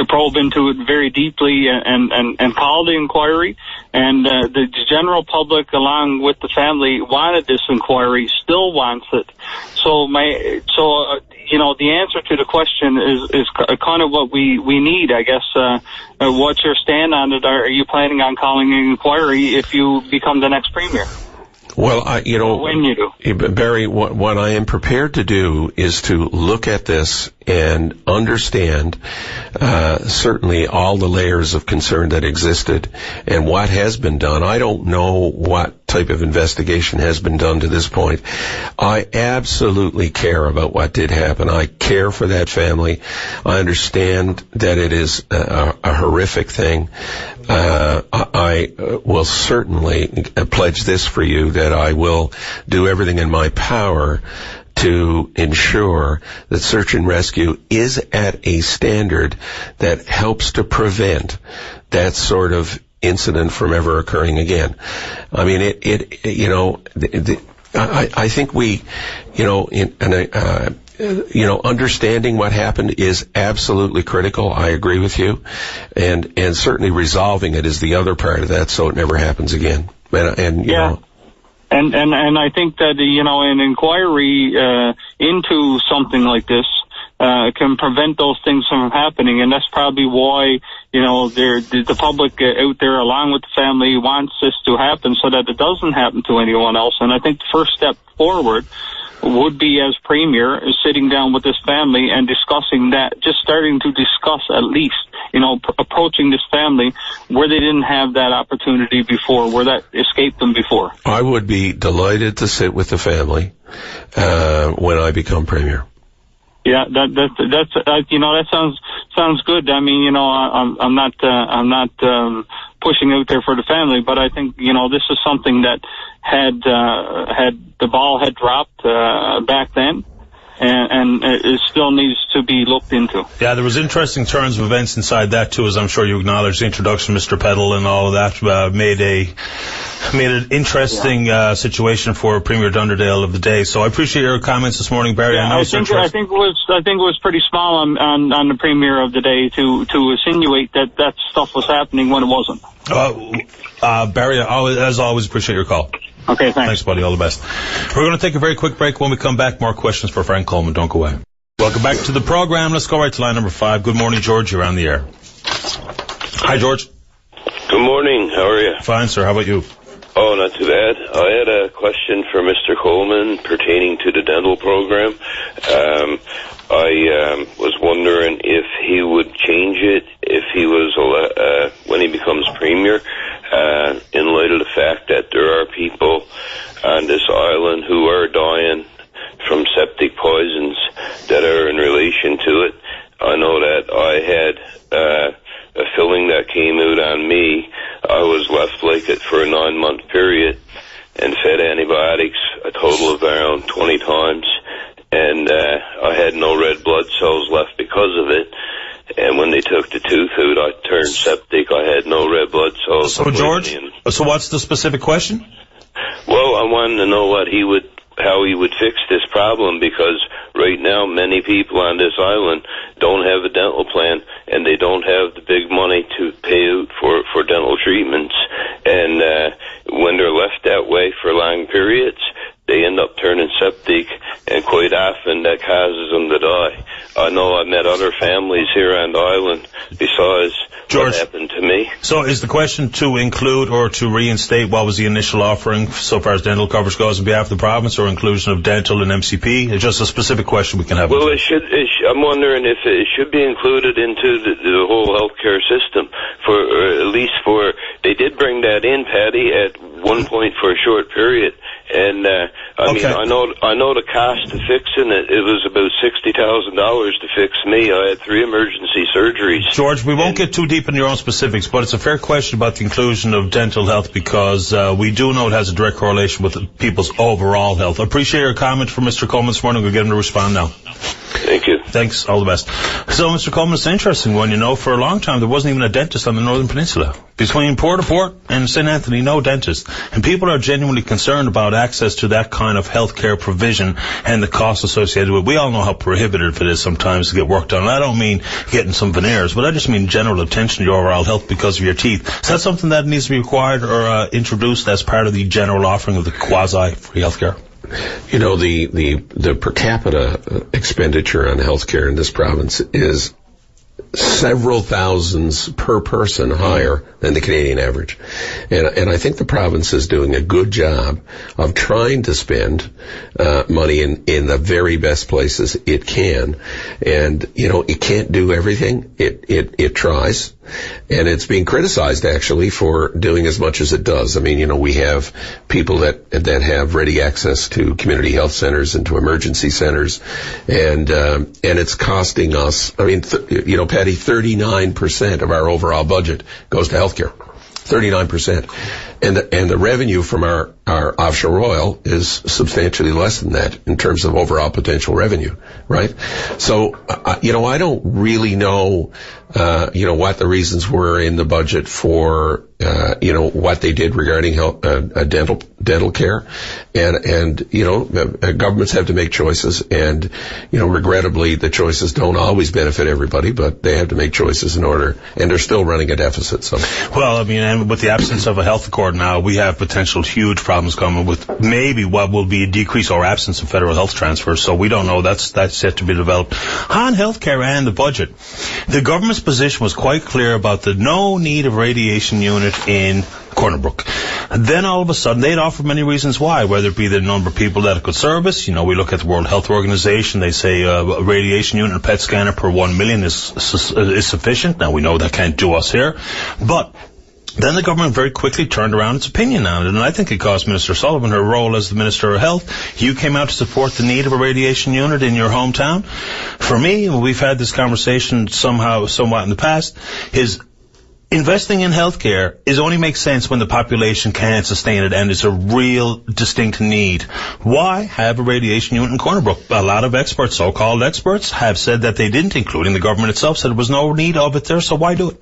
probe into it very deeply and call the inquiry. And the general public, along with the family, wanted this inquiry, still wants it. So the answer to the question is kind of what we need, I guess. What's your stand on it? Are you planning on calling an inquiry if you become the next premier? Well, when you do. Barry, what I am prepared to do is to look at this and understand certainly all the layers of concern that existed and what has been done. I don't know what type of investigation has been done to this point. I absolutely care about what did happen. I care for that family. I understand that it is a horrific thing. I will certainly pledge this for you, that I will do everything in my power to ensure that search and rescue is at a standard that helps to prevent that sort of incident from ever occurring again. I mean, I think we, understanding what happened is absolutely critical. I agree with you. And certainly resolving it is the other part of that, so it never happens again. And I think that, an inquiry into something like this can prevent those things from happening, and that's probably why, the public out there, along with the family, wants this to happen so that it doesn't happen to anyone else. And I think the first step forward would be as Premier is sitting down with this family and discussing that, just starting to discuss at least, approaching this family where they didn't have that opportunity before, where that escaped them before. I would be delighted to sit with the family when I become Premier. Yeah, that sounds good. I mean, I'm not pushing out there for the family, but I think this is something that had the ball had dropped back then, and it still needs to be looked into. Yeah, there was interesting turns of events inside that too, as I'm sure you acknowledged. The introduction of Mr. Peddle and all of that made an interesting situation for Premier Dunderdale of the day. So I appreciate your comments this morning, Barry. Yeah, I think it was pretty small on the Premier of the day to insinuate that stuff was happening when it wasn't. Barry, as always, appreciate your call. Okay, thanks. Thanks, buddy. All the best. We're going to take a very quick break. When we come back, more questions for Frank Coleman. Don't go away. Welcome back to the program. Let's go right to line number 5. Good morning, George. You're on the air. Hi, George. Good morning. How are you? Fine, sir. How about you? Oh, not too bad. I had a question for Mr. Coleman pertaining to the dental program. I was wondering if he would change it if he was when he becomes Premier, in light of the fact that there are people on this island who are dying from septic poisons that are in relation to it. I know that I had a filling that came out on me. I was left like it for a 9-month period and fed antibiotics a total of around 20 times. And I had no red blood cells left because of it. And when they took the tooth out, I turned septic. I had no red blood cells. So, George, so what's the specific question? Well, I wanted to know how he would fix this problem, because right now many people on this island don't have a dental plan, and they don't have the big money to pay out for dental treatments. And when they're left that way for long periods, they end up turning septic, and quite often that causes them to die. I know I met other families here on the island besides George, what happened to me. So is the question to include or to reinstate what was the initial offering so far as dental coverage goes on behalf of the province, or inclusion of dental and MCP? It's just a specific question we can have. Well, I'm wondering if it should be included into the whole healthcare system, or at least they did bring that in, Paddy, at one point for a short period. And I mean, I know the cost of fixing it. It was about $60,000 to fix me. I had 3 emergency surgeries. George, we won't get too deep into your own specifics, but it's a fair question about the inclusion of dental health, because we do know it has a direct correlation with people's overall health. I appreciate your comment from Mr. Coleman this morning. We'll get him to respond now. Thank you. Thanks. All the best. So, Mr. Coleman, it's an interesting one. For a long time, there wasn't even a dentist on the Northern Peninsula. Between Port au Port and St. Anthony, no dentist. And people are genuinely concerned about access to that kind of healthcare provision and the costs associated with it. We all know how prohibitive it is sometimes to get work done. And I don't mean getting some veneers, but I just mean general attention to your overall health because of your teeth. Is that something that needs to be required or introduced as part of the general offering of the quasi-free healthcare? The per capita expenditure on healthcare in this province is several thousands per person higher than the Canadian average. And I think the province is doing a good job of trying to spend money in the very best places it can. And, it can't do everything. It tries. And it's being criticized, actually, for doing as much as it does. I mean, we have people that have ready access to community health centers and to emergency centers. And it's costing us, Paddy, 39% of our overall budget goes to healthcare. 39%. And the revenue from our offshore oil is substantially less than that in terms of overall potential revenue, right? So, I don't really know, what the reasons were in the budget for, what they did regarding dental care. And governments have to make choices, and, regrettably, the choices don't always benefit everybody, but they have to make choices and they're still running a deficit. So, well, and with the absence of a health accord now, we have potential huge problems problems coming with maybe what will be a decrease or absence of federal health transfers. So we don't know. That's yet to be developed. On healthcare and the budget, the government's position was quite clear about the no need of radiation unit in Corner Brook. And then all of a sudden they'd offer many reasons why, whether it be the number of people that it could service. You know, we look at the World Health Organization, they say a radiation unit and PET scanner per 1 million is sufficient. Now we know that can't do us here, but then the government very quickly turned around its opinion on it, and I think it cost Minister Sullivan her role as the Minister of Health. You came out to support the need of a radiation unit in your hometown. For me, we've had this conversation somewhat in the past, is investing in healthcare only makes sense when the population can't sustain it and it's a real distinct need. Why have a radiation unit in Corner Brook? A lot of experts, so-called experts, have said that they didn't, including the government itself, said there was no need of it there, so why do it?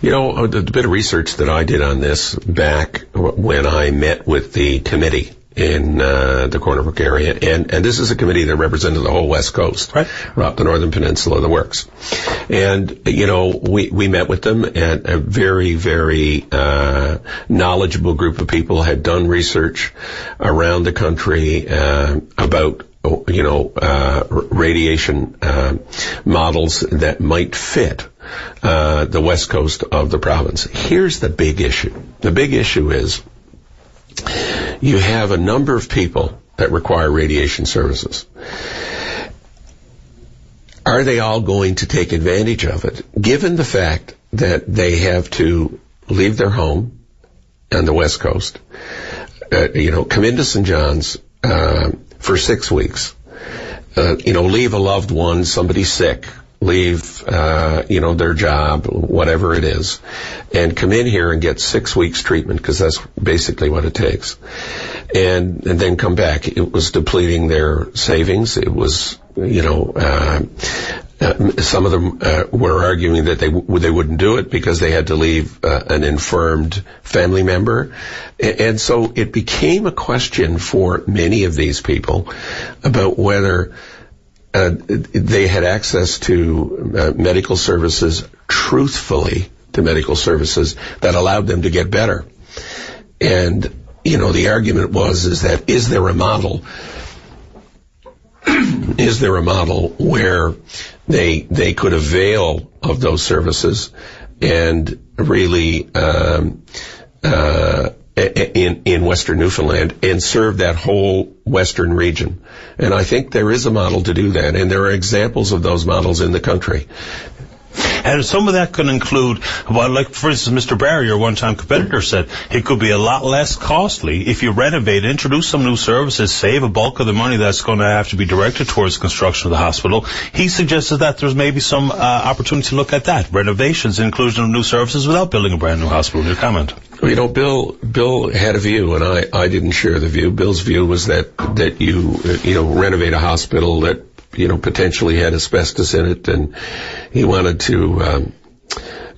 You know, the bit of research that I did on this back when I met with the committee in the Corner Brook area, and this is a committee that represented the whole West Coast, right, the Northern Peninsula, the works. And, you know, we met with them, and a very, very knowledgeable group of people had done research around the country about radiation models that might fit the west coast of the province. Here's the big issue. The big issue is you have a number of people that require radiation services. Are they all going to take advantage of it, given the fact that they have to leave their home on the west coast, come into St. John's for 6 weeks, leave a loved one, somebody sick, leave, their job, whatever it is, and come in here and get 6 weeks treatment, because that's basically what it takes, and then come back. It was depleting their savings. It was, some of them were arguing that they wouldn't do it because they had to leave an infirmed family member. And so it became a question for many of these people about whether they had access to medical services, truthfully to medical services that allowed them to get better. And, the argument is that is there a model where they could avail of those services and really in Western Newfoundland and serve that whole Western region? And I think there is a model to do that, and there are examples of those models in the country. And some of that could include, like, for instance, Mr. Barry, your one-time competitor, said it could be a lot less costly if you renovate, introduce some new services, save a bulk of the money that's going to have to be directed towards construction of the hospital. He suggested that there's maybe some opportunity to look at that, renovations, inclusion of new services without building a brand new hospital. Your comment? Well, Bill had a view, and I didn't share the view. Bill's view was that you renovate a hospital that potentially had asbestos in it, and he wanted to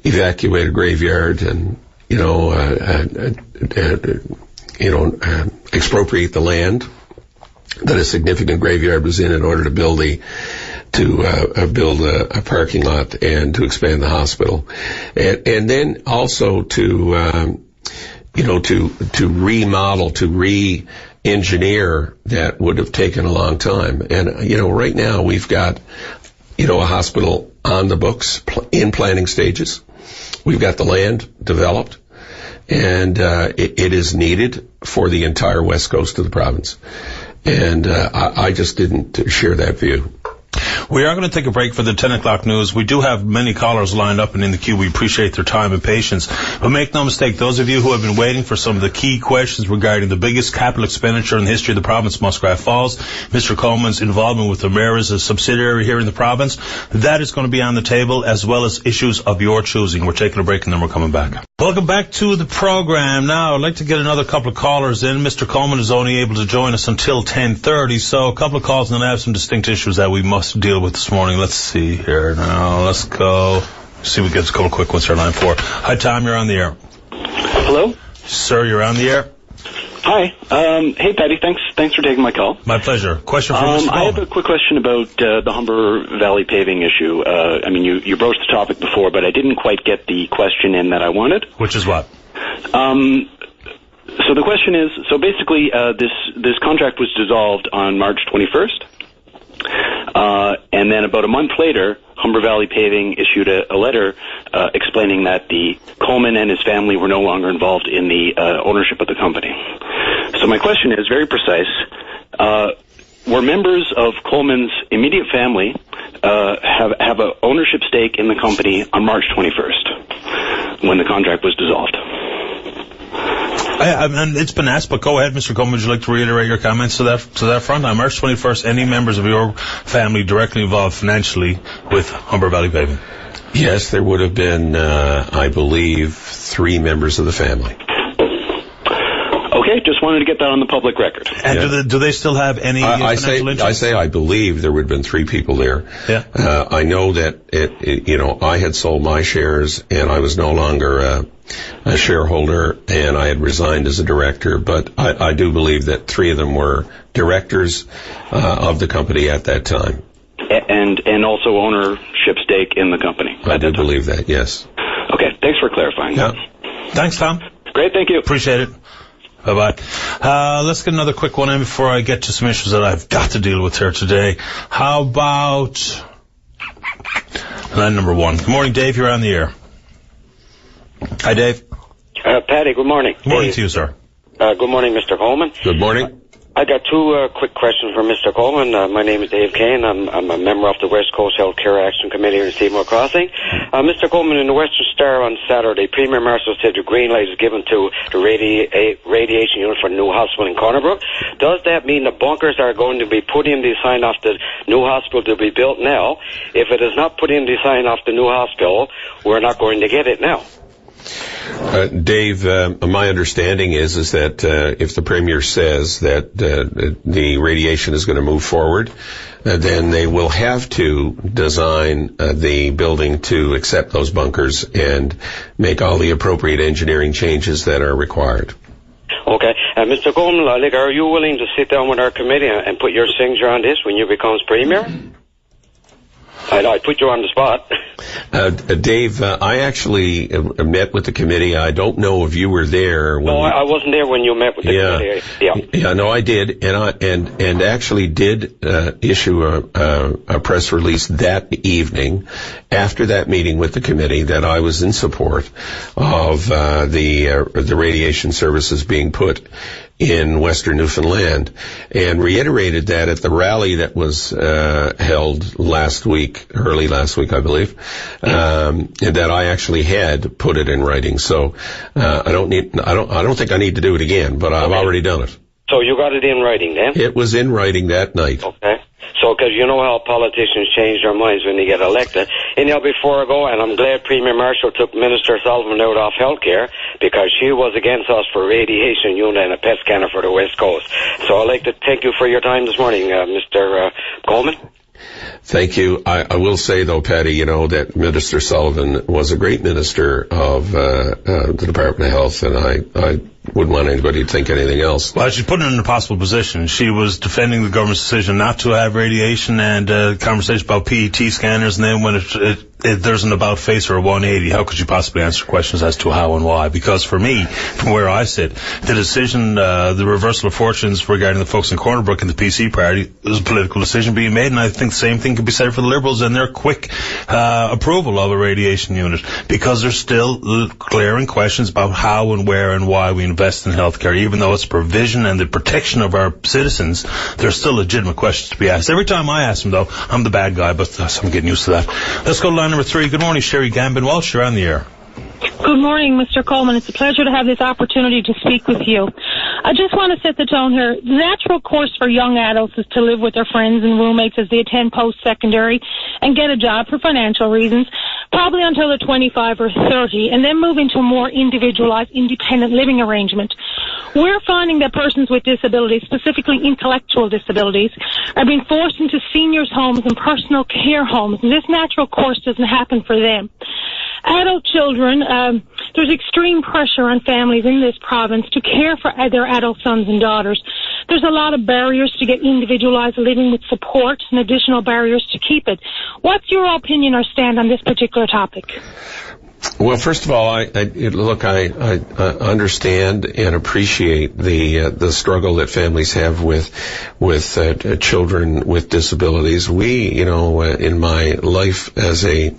evacuate a graveyard and expropriate the land that a significant graveyard was in order to build a parking lot and to expand the hospital, and then also to remodel, to re-engineer. That would have taken a long time. And right now we've got a hospital on the books in planning stages. We've got the land developed, and it is needed for the entire west coast of the province. And I just didn't share that view. We are going to take a break for the 10 o'clock news. We do have many callers lined up and in the queue. We appreciate their time and patience. But make no mistake, those of you who have been waiting for some of the key questions regarding the biggest capital expenditure in the history of the province, Muskrat Falls, Mr. Coleman's involvement with the mayor as a subsidiary here in the province, that is going to be on the table, as well as issues of your choosing. We're taking a break and then we're coming back. Welcome back to the program. Now, I'd like to get another couple of callers in. Mr. Coleman is only able to join us until 10:30, so a couple of calls, and then I have some distinct issues that we must deal with this morning. Let's see here now. Let's go. See if we get a couple of quick ones here, line 4. Hi, Tom, you're on the air. Hello? Sir, you're on the air. Hi. Hey, Paddy. Thanks for taking my call. My pleasure. Question for Mr. Coleman. I have a quick question about the Humber Valley paving issue. You broached the topic before, but I didn't quite get the question in that I wanted. Which is what? So the question is, so basically this contract was dissolved on March 21st, and then about a month later, Humber Valley Paving issued a letter explaining that the Coleman and his family were no longer involved in the ownership of the company. So my question is very precise. Were members of Coleman's immediate family have an ownership stake in the company on March 21st when the contract was dissolved? And it's been asked, but go ahead, Mr. Coleman. Would you like to reiterate your comments to that front? On March 21st, any members of your family directly involved financially with Humber Valley Paving? Yes, there would have been, I believe, 3 members of the family. Okay, just wanted to get that on the public record. And do they still have any financial interest? I believe there would have been 3 people there. Yeah. I know that I had sold my shares and I was no longer a shareholder and I had resigned as a director, but I do believe that 3 of them were directors of the company at that time. And also ownership stake in the company. I do believe that, yes. Okay, thanks for clarifying that. Thanks, Tom. Great, thank you. Appreciate it. Bye-bye. Let's get another quick one in before I get to some issues that I've got to deal with here today. How about line number 1? Good morning, Dave. You're on the air. Hi, Dave. Paddy, good morning. Good morning to you, sir. Good morning, Mr. Coleman. Good morning. I got 2 quick questions for Mr. Coleman. My name is Dave Kane. I'm a member of the West Coast Health Care Action Committee here in Seymour Crossing. Mr. Coleman, in the Western Star on Saturday, Premier Marshall said the green light is given to the radiation unit for the new hospital in Cornerbrook. Does that mean the bunkers are going to be put in the sign off the new hospital to be built now? If it is not put in the sign off the new hospital, we're not going to get it now. Dave, my understanding is that if the Premier says that the radiation is going to move forward, then they will have to design the building to accept those bunkers and make all the appropriate engineering changes that are required. Okay. Mr. Coleman, are you willing to sit down with our committee and put your signature on this when you become Premier? I put you on the spot. Dave, I actually met with the committee. I don't know if you were there. No, I wasn't there when you met with the committee. Yeah, no, I did, and actually did issue a press release that evening after that meeting with the committee that I was in support of the radiation services being put in Western Newfoundland, and reiterated that at the rally that was held early last week, I believe, and that I actually had put it in writing. So I don't think I need to do it again, but I've already done it. So you got it in writing then? It was in writing that night. Okay. So, because you know how politicians change their minds when they get elected. Anyhow, before I go, and I'm glad Premier Marshall took Minister Sullivan out of healthcare because she was against us for radiation unit and a PET scanner for the West Coast. So I'd like to thank you for your time this morning, Mr. Coleman. Thank you. I will say, though, Paddy, that Minister Sullivan was a great minister of the Department of Health, and I wouldn't want anybody to think anything else. Well, she's put in an impossible position. She was defending the government's decision not to have radiation and conversation about PET scanners, and then when there's an about face or a 180, how could you possibly answer questions as to how and why? Because for me, from where I sit, the decision, the reversal of fortunes regarding the folks in Cornerbrook and the PC party was a political decision being made, and I think the same thing could be said for the Liberals and their quick approval of a radiation unit, because there's still glaring questions about how and where and why we invest in healthcare. Even though it's provision and the protection of our citizens, there's still legitimate questions to be asked. Every time I ask them, though, I'm the bad guy, but I'm getting used to that. Let's go to line number 3. Good morning, Sherry Gambin-Walsh. You're on the air. Good morning, Mr. Coleman. It's a pleasure to have this opportunity to speak with you. I just want to set the tone here. The natural course for young adults is to live with their friends and roommates as they attend post-secondary and get a job for financial reasons, probably until they're 25 or 30, and then move into a more individualized, independent living arrangement. We're finding that persons with disabilities, specifically intellectual disabilities, are being forced into seniors' homes and personal care homes, and this natural course doesn't happen for them. Adult children, there's extreme pressure on families in this province to care for their adult sons and daughters. There's a lot of barriers to get individualized living with support and additional barriers to keep it. What's your opinion or stand on this particular topic? Well, first of all, I understand and appreciate the struggle that families have with children with disabilities. We, in my life as an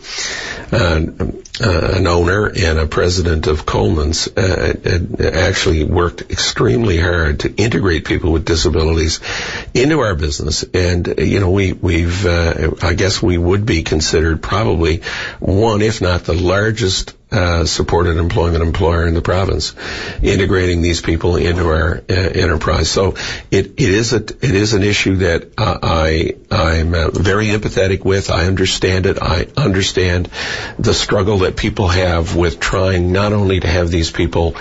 owner and a president of Coleman's, actually worked extremely hard to integrate people with disabilities into our business. And, we've I guess we would be considered probably one, if not the largest supported employment employer in the province, integrating these people into our enterprise. So it is an issue that I'm very empathetic with. I understand it. I understand the struggle that people have with trying not only to have these people,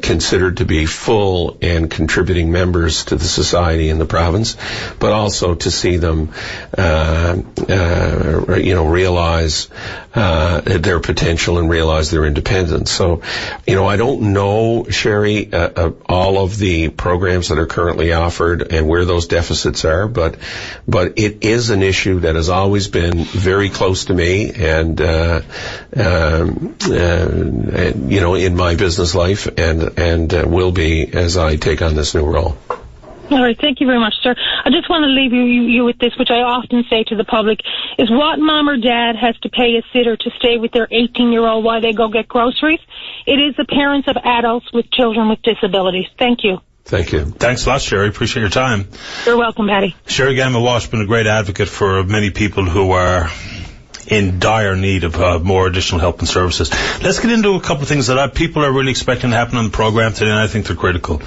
considered to be full and contributing members to the society in the province, but also to see them, realize their potential and realize their independence. So, I don't know, Sherry, all of the programs that are currently offered and where those deficits are, but it is an issue that has always been very close to me and in my business life and will be as I take on this new role. All right, thank you very much, sir. I just want to leave you with this, which I often say to the public, is what mom or dad has to pay a sitter to stay with their 18-year-old while they go get groceries. It is the parents of adults with children with disabilities. Thank you. Thank you. Thanks a lot, Sherry. Appreciate your time. You're welcome, Paddy. Sherry Gamma-Walsh has been a great advocate for many people who are in dire need of more additional help and services. Let's get into a couple of things that people are really expecting to happen on the program today, and I think they're critical.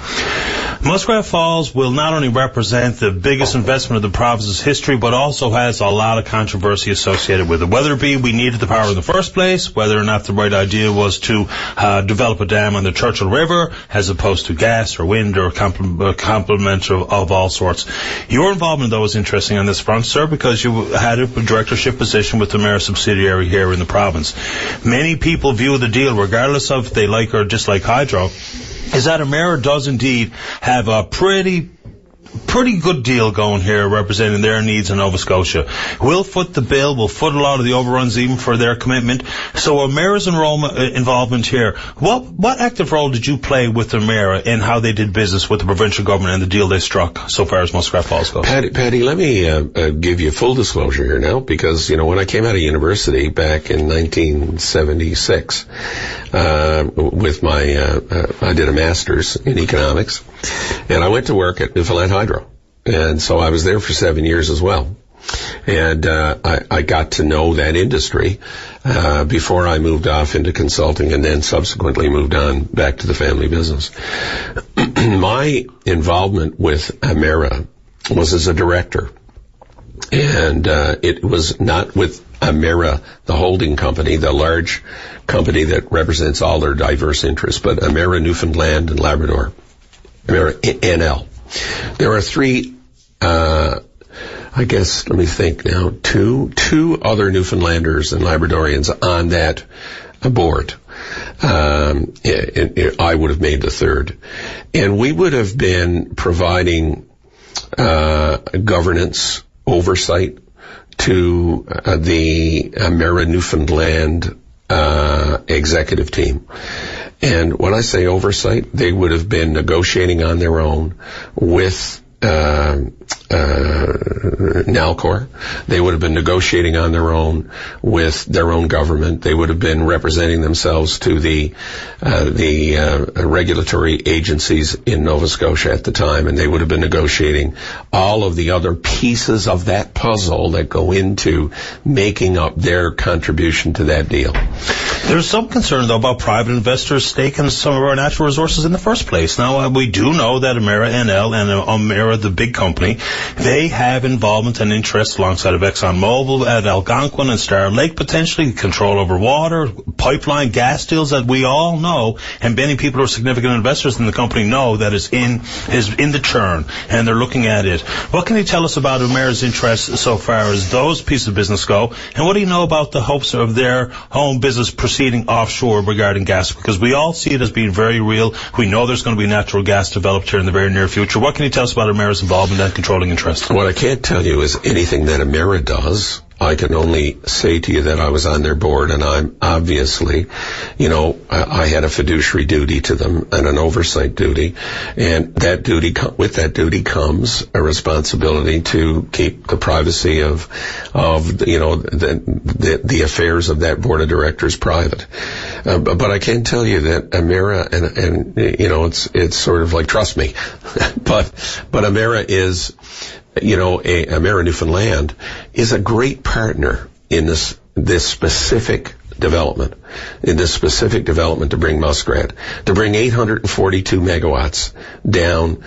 Muskrat Falls will not only represent the biggest investment of the province's history, but also has a lot of controversy associated with it. Whether it be we needed the power in the first place, whether or not the right idea was to develop a dam on the Churchill River as opposed to gas or wind or complement of all sorts. Your involvement, though, is interesting on this front, sir, because you had a directorship position with the mayor subsidiary here in the province. Many people view the deal, regardless of if they like or dislike hydro, is that Emera does indeed have a pretty good deal going here representing their needs in Nova Scotia. We'll foot the bill, we'll foot a lot of the overruns even for their commitment. So Emera's involvement here, what active role did you play with Emera in how they did business with the provincial government and the deal they struck so far as Muskrat Falls goes? Paddy, let me give you full disclosure here now, because, when I came out of university back in 1976, with I did a master's in economics, and I went to work at Newfoundland Hydro. And so I was there for 7 years as well. And I got to know that industry before I moved off into consulting and then subsequently moved on back to the family business. My involvement with Emera was as a director. And it was not with Emera, the holding company, the large company that represents all their diverse interests, but Emera Newfoundland and Labrador, Emera NL. There are three, I guess, let me think now, two other Newfoundlanders and Labradorians on that board. I would have made the third. And we would have been providing governance oversight to the Emera Newfoundland executive team. And when I say oversight, they would have been negotiating on their own with Nalcor. They would have been negotiating on their own with their own government. They would have been representing themselves to the regulatory agencies in Nova Scotia at the time, and they would have been negotiating all of the other pieces of that puzzle that go into making up their contribution to that deal. There's some concern, though, about private investors staking some of our natural resources in the first place. Now, we do know that Emera NL and Emera, the big company, they have involvement and interest alongside of ExxonMobil at Algonquin and Star Lake, potentially control over water, pipeline, gas deals that we all know, and many people who are significant investors in the company know that is in the churn, and they're looking at it. What can you tell us about Emera's interest so far as those pieces of business go, and what do you know about the hopes of their home business proceeding offshore regarding gas? Because we all see it as being very real. We know there's going to be natural gas developed here in the very near future. What can you tell us about Emera's involvement and controlling interest? What I can't tell you is anything that Emera does I can only say to you that I was on their board, and I'm obviously, I had a fiduciary duty to them and an oversight duty, and with that duty comes a responsibility to keep the privacy of the affairs of that board of directors private. But I can tell you that Emera, and it's sort of like, trust me, but Emera is, Emera Newfoundland is a great partner in this specific development, to bring Muskrat, to bring 842 megawatts down,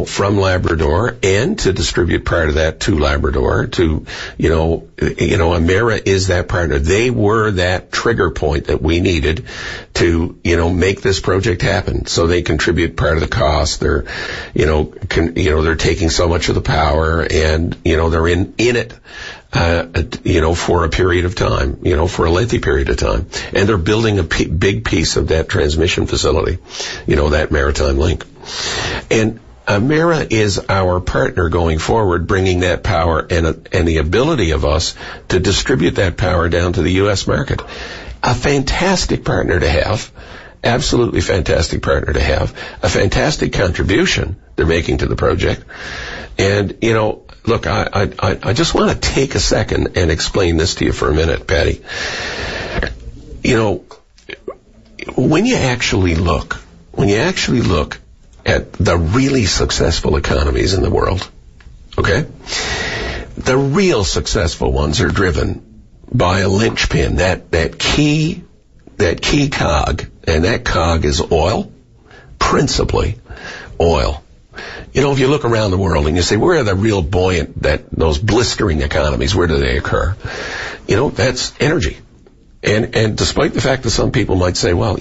from Labrador, and to distribute part of that to Labrador. Emera is that partner. They were that trigger point that we needed to, make this project happen. So they contribute part of the cost. They're, they're taking so much of the power, and, they're in it. For a period of time, for a lengthy period of time. And they're building a big piece of that transmission facility, that maritime link. And Emera is our partner going forward, bringing that power and the ability of us to distribute that power down to the U.S. market. A fantastic partner to have. Absolutely fantastic partner to have. A fantastic contribution they're making to the project. And, look, I just want to take a second and explain this to you for a minute, Paddy. When you actually look at the really successful economies in the world, okay? The real successful ones are driven by a linchpin, that key cog, and that cog is oil, principally oil. If you look around the world and you say, where are the real buoyant, those blistering economies, where do they occur? That's energy. And despite the fact that some people might say, well,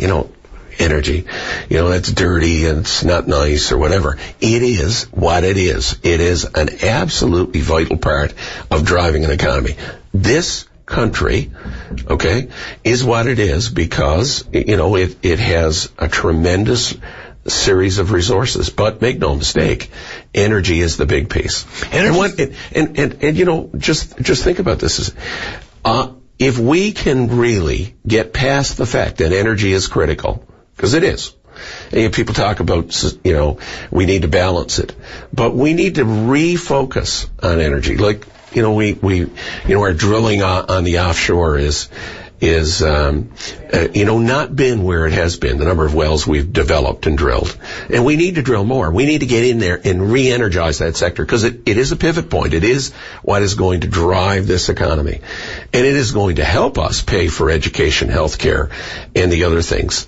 energy, that's dirty and it's not nice or whatever. It is what it is. It is an absolutely vital part of driving an economy. This country, okay, is what it is because, it has a tremendous series of resources. But make no mistake, energy is the big piece. Just think about this. If we can really get past the fact that energy is critical, because it is. And people talk about, we need to balance it. But we need to refocus on energy. Like, our drilling on the offshore is not been where it has been, the number of wells we've developed and drilled. And we need to drill more. We need to get in there and re-energize that sector because it is a pivot point. It is what is going to drive this economy. And it is going to help us pay for education, healthcare, and the other things.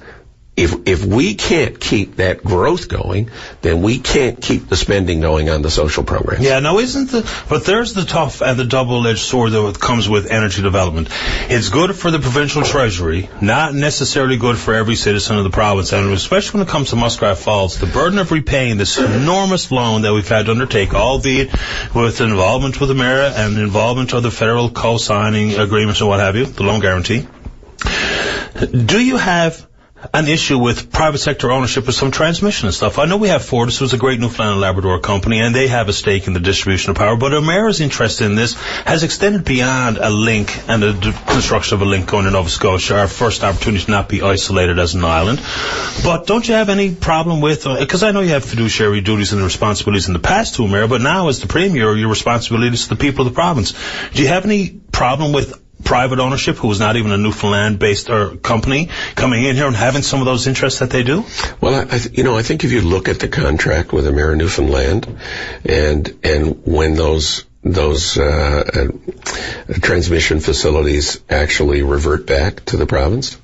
If we can't keep that growth going, then we can't keep the spending going on the social programs. Yeah, now but there's the tough and the double-edged sword that comes with energy development. It's good for the provincial treasury, not necessarily good for every citizen of the province, and especially when it comes to Muskrat Falls, the burden of repaying this enormous loan that we've had to undertake, albeit with involvement with Emera and involvement of the federal co-signing agreements and what have you, the loan guarantee. Do you have an issue with private sector ownership of some transmission and stuff? I know we have Fortis, who's a great Newfoundland and Labrador company, and they have a stake in the distribution of power, but Emera's interest in this has extended beyond a link and the construction of a link going to Nova Scotia, our first opportunity to not be isolated as an island. But don't you have any problem with, because I know you have fiduciary duties and responsibilities in the past to Emera, but now as the Premier, your responsibility is to the people of the province. Do you have any problem with private ownership, who is not even a Newfoundland-based company, coming in here and having some of those interests that they do? Well, I think if you look at the contract with Emera Newfoundland, and when those transmission facilities actually revert back to the province,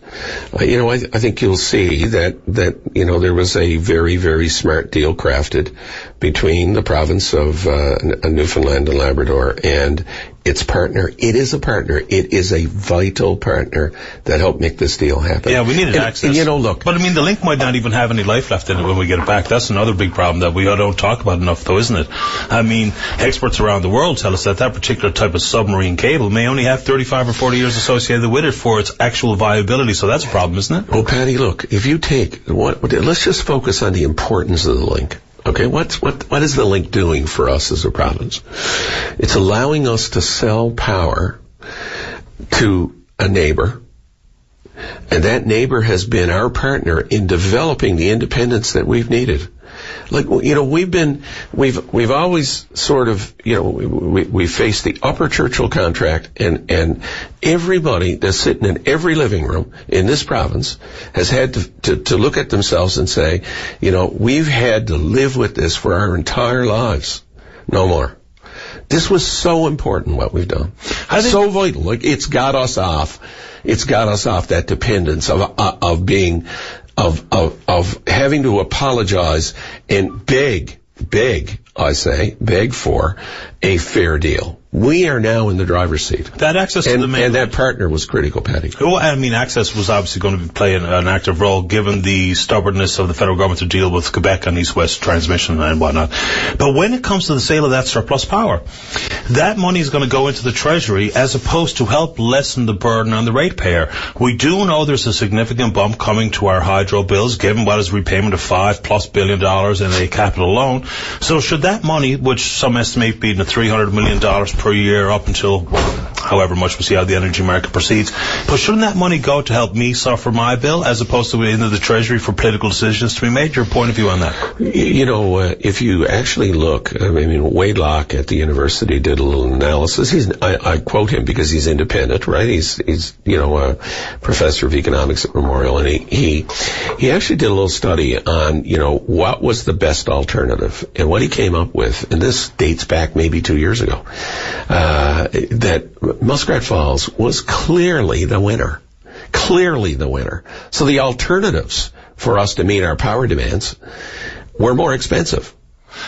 I think you'll see that there was a very, very smart deal crafted between the province of Newfoundland and Labrador and its partner. It is a partner. It is a vital partner that helped make this deal happen. Yeah, we needed access. Look. But the link might not even have any life left in it when we get it back. That's another big problem that we don't talk about enough, though, isn't it? Experts around the world tell us that particular type of submarine cable may only have 35 or 40 years associated with it for its actual viability. So that's a problem, isn't it? Well, Paddy, look, if you take let's just focus on the importance of the link. Okay, what is the link doing for us as a province? It's allowing us to sell power to a neighbor, and that neighbor has been our partner in developing the independence that we've needed. Like, you know, we've always sort of, you know, we faced the upper Churchill contract, and everybody that's sitting in every living room in this province has had to look at themselves and say, you know, we've had to live with this for our entire lives. No more. This was so important what we've done. So vital. Like, it's got us off that dependence of being, of having to apologize and beg for a fair deal. We are now in the driver's seat. That access to the mainland. And that partner was critical, Paddy. Well, I mean, access was obviously going to play an active role given the stubbornness of the federal government to deal with Quebec and East-West transmission and whatnot. But when it comes to the sale of that surplus power, that money is going to go into the Treasury as opposed to help lessen the burden on the ratepayer. We do know there's a significant bump coming to our hydro bills, given what is repayment of $5+ billion in a capital loan. So should that money, which some estimate being $300 million per year up until however much, we'll see how the energy market proceeds, but shouldn't that money go to help me suffer my bill as opposed to into the Treasury for political decisions to be made? Your point of view on that? You know, if you actually look, I mean, Wade Locke at the university did a little analysis. I quote him because he's independent, right? He's you know, a professor of economics at Memorial, and he actually did a little study on, you know, what was the best alternative, and what he came up with, and this dates back maybe 2 years ago, that Muskrat Falls was clearly the winner. Clearly the winner. So the alternatives for us to meet our power demands were more expensive.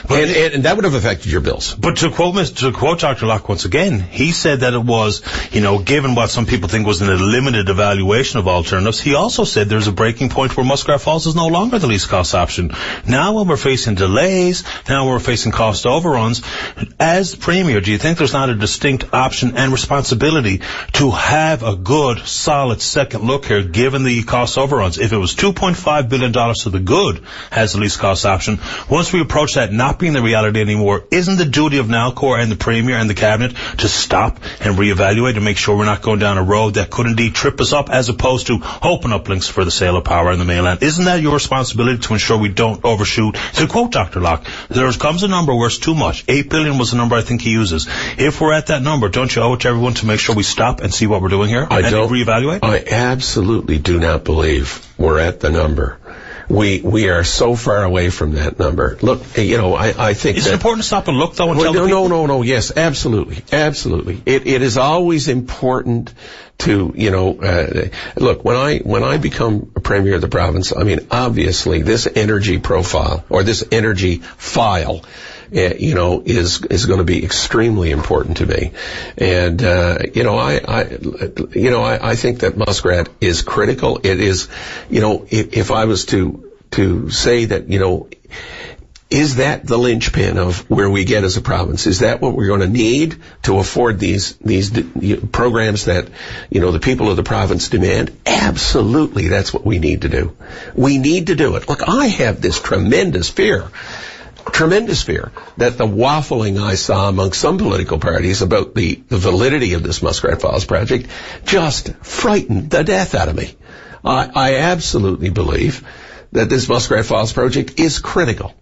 And that would have affected your bills. But to quote Dr. Locke once again, he said that it was, you know, given what some people think was a limited evaluation of alternatives, he also said there's a breaking point where Muskrat Falls is no longer the least cost option. Now when we're facing delays, now we're facing cost overruns, as Premier, do you think there's not a distinct option and responsibility to have a good, solid second look here, given the cost overruns? If it was $2.5 billion to the good as the least cost option, once we approach that not being the reality anymore, isn't the duty of Nalcor and the Premier and the Cabinet to stop and reevaluate and make sure we're not going down a road that could indeed trip us up, as opposed to open up links for the sale of power in the mainland? Isn't that your responsibility to ensure we don't overshoot? To quote Dr. Locke, there comes a number where it's too much. $8 billion was the number I think he uses. If we're at that number, don't you owe it to everyone to make sure we stop and see what we're doing here and reevaluate? I absolutely do not believe we're at the number. We are so far away from that number. Look, you know, I think is it important to stop and look, though, and tell the people? No. Yes, absolutely. It is always important to, you know, look, when I become a Premier of the province, I mean, obviously this energy profile or this energy file, you know, is going to be extremely important to me. And, you know, I think that Muskrat is critical. It is, you know, if I was to say that, you know, is that the linchpin of where we get as a province? Is that what we're going to need to afford these programs that, you know, the people of the province demand? Absolutely, that's what we need to do. We need to do it. Look, I have this tremendous fear that the waffling I saw among some political parties about the validity of this Muskrat Falls project just frightened the death out of me. I absolutely believe that this Muskrat Falls project is critical.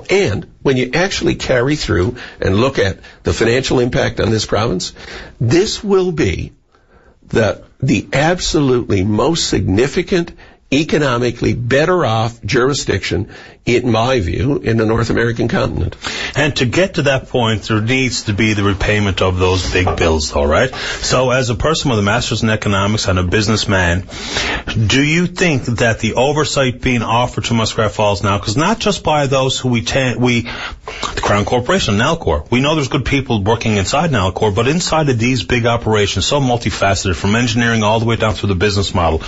And when you actually carry through and look at the financial impact on this province, this will be the absolutely most significant, economically better off jurisdiction, in my view, in the North American continent. And to get to that point, there needs to be the repayment of those big bills, all right? So as a person with a master's in economics and a businessman, do you think that the oversight being offered to Muskrat Falls now, because not just by those who the Crown Corporation, Nalcor, we know there's good people working inside Nalcor, but inside of these big operations, so multifaceted, from engineering all the way down through the business model,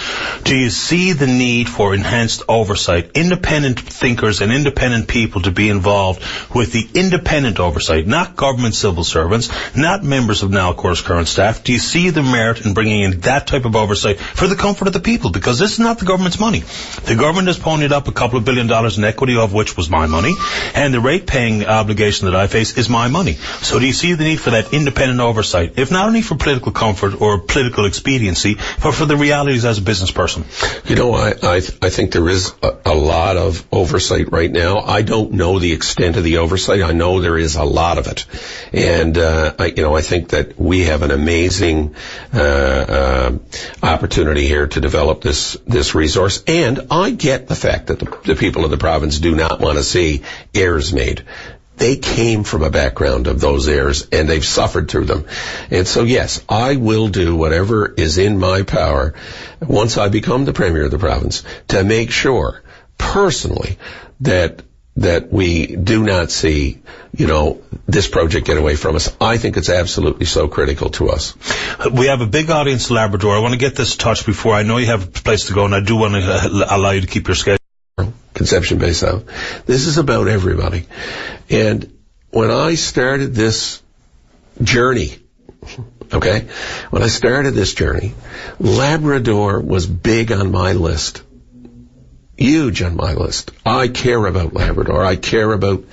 do you see the need for enhanced oversight, independent thinkers and independent people to be involved with the independent oversight, not government civil servants, not members of Nalcor's current staff? Do you see the merit in bringing in that type of oversight for the comfort of the people? Because this is not the government's money. The government has ponied up a couple of $2 billion in equity, of which was my money, and the rate-paying obligation that I face is my money. So do you see the need for that independent oversight, if not only for political comfort or political expediency, but for the realities as a business person? You know, I think there is a lot of oversight right now. I don't know the extent of the oversight. I know there is a lot of it. And, I think that we have an amazing opportunity here to develop this resource. And I get the fact that the people of the province do not want to see errors made. They came from a background of those errors, and they've suffered through them. And so, yes, I will do whatever is in my power once I become the Premier of the province to make sure, personally, that we do not see, this project get away from us. I think it's absolutely so critical to us. We have a big audience in Labrador. I want to get this touched before. I know you have a place to go, and I do want to allow you to keep your schedule. Conception Bay South. This is about everybody. And when I started this journey, Labrador was big on my list. Huge on my list. I care about Labrador. I care about,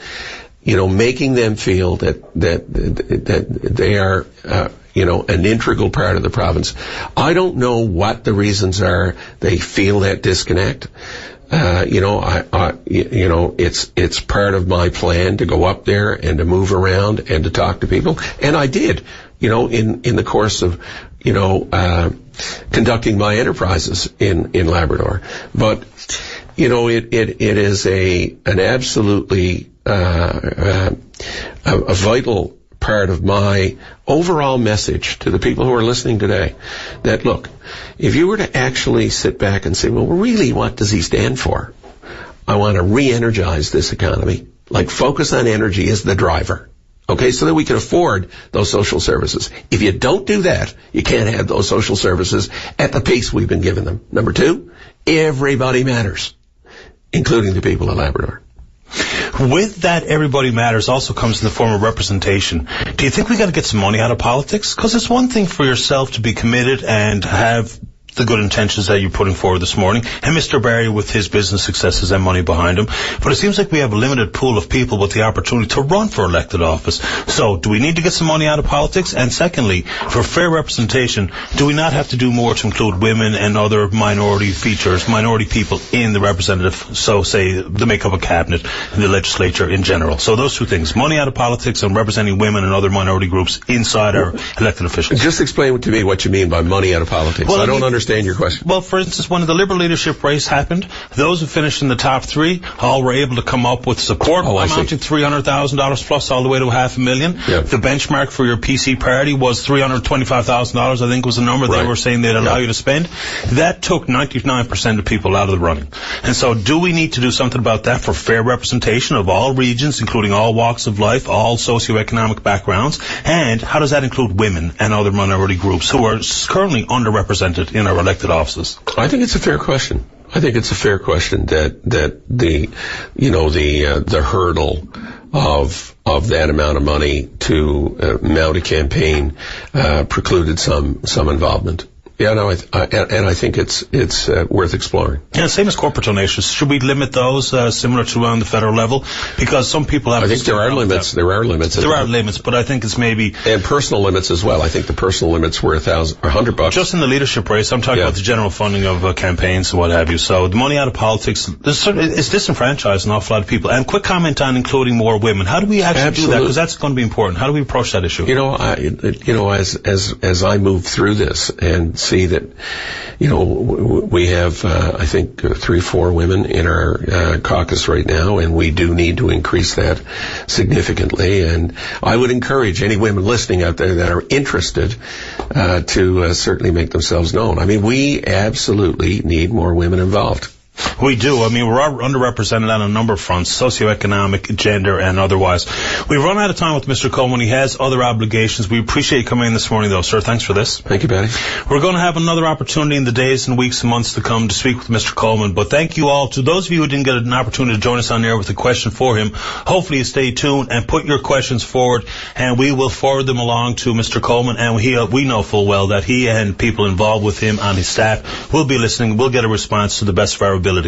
making them feel that they are, an integral part of the province. I don't know what the reasons are they feel that disconnect. It's part of my plan to go up there and to move around and to talk to people. And I did, in the course of, conducting my enterprises in Labrador. But, it is an absolutely, a vital part of my overall message to the people who are listening today, that look, if you were to actually sit back and say, well, really, what does he stand for? I want to re-energize this economy. Like, focus on energy as the driver. Okay, so that we can afford those social services. If you don't do that, you can't have those social services at the pace we've been giving them. Number two, everybody matters, including the people of Labrador. With that, everybody matters also comes in the form of representation. Do you think we got to get some money out of politics? Because it's one thing for yourself to be committed and have the good intentions that you're putting forward this morning, and Mr. Barry with his business successes and money behind him. But it seems like we have a limited pool of people with the opportunity to run for elected office. So do we need to get some money out of politics? And secondly, for fair representation, do we not have to do more to include women and other minority features, minority people in the representative, so say the makeup of cabinet and the legislature in general? So those two things, money out of politics and representing women and other minority groups inside our elected officials. Just explain to me what you mean by money out of politics. Well, I don't understand your question. Well, for instance, when the Liberal leadership race happened, those who finished in the top three all were able to come up with support amounting $300,000 plus all the way to $500,000. Yep. The benchmark for your PC party was $325,000, I think was the number they were saying they'd allow you to spend. That took 99% of people out of the running. And so do we need to do something about that for fair representation of all regions, including all walks of life, all socioeconomic backgrounds? And how does that include women and other minority groups who are currently underrepresented in our elected offices? I think it's a fair question. I think it's a fair question that the hurdle of that amount of money to mount a campaign precluded some involvement. Yeah, no, I think it's worth exploring. Yeah, same as corporate donations. Should we limit those similar to on the federal level? Because some people have. I think there are limits. There are limits. There are limits, but I think it's maybe and personal limits as well. I think the personal limits were $1,000 or $100. Just in the leadership race, I'm talking about the general funding of campaigns and what have you. So the money out of politics it's disenfranchised an awful lot of people. And quick comment on including more women. How do we actually do that? Because that's going to be important. How do we approach that issue? As I move through this and see that, we have, I think, 3-4 women in our caucus right now, and we do need to increase that significantly. And I would encourage any women listening out there that are interested to certainly make themselves known. I mean, we absolutely need more women involved. We do. I mean, we're underrepresented on a number of fronts, socioeconomic, gender, and otherwise. We've run out of time with Mr. Coleman. He has other obligations. We appreciate you coming in this morning, though, sir. Thanks for this. Thank you, Paddy. We're going to have another opportunity in the days and weeks and months to come to speak with Mr. Coleman. But thank you all. To those of you who didn't get an opportunity to join us on air with a question for him, hopefully you stay tuned and put your questions forward, and we will forward them along to Mr. Coleman. And we know full well that he and people involved with him on his staff will be listening. We'll get a response to the best of our ability.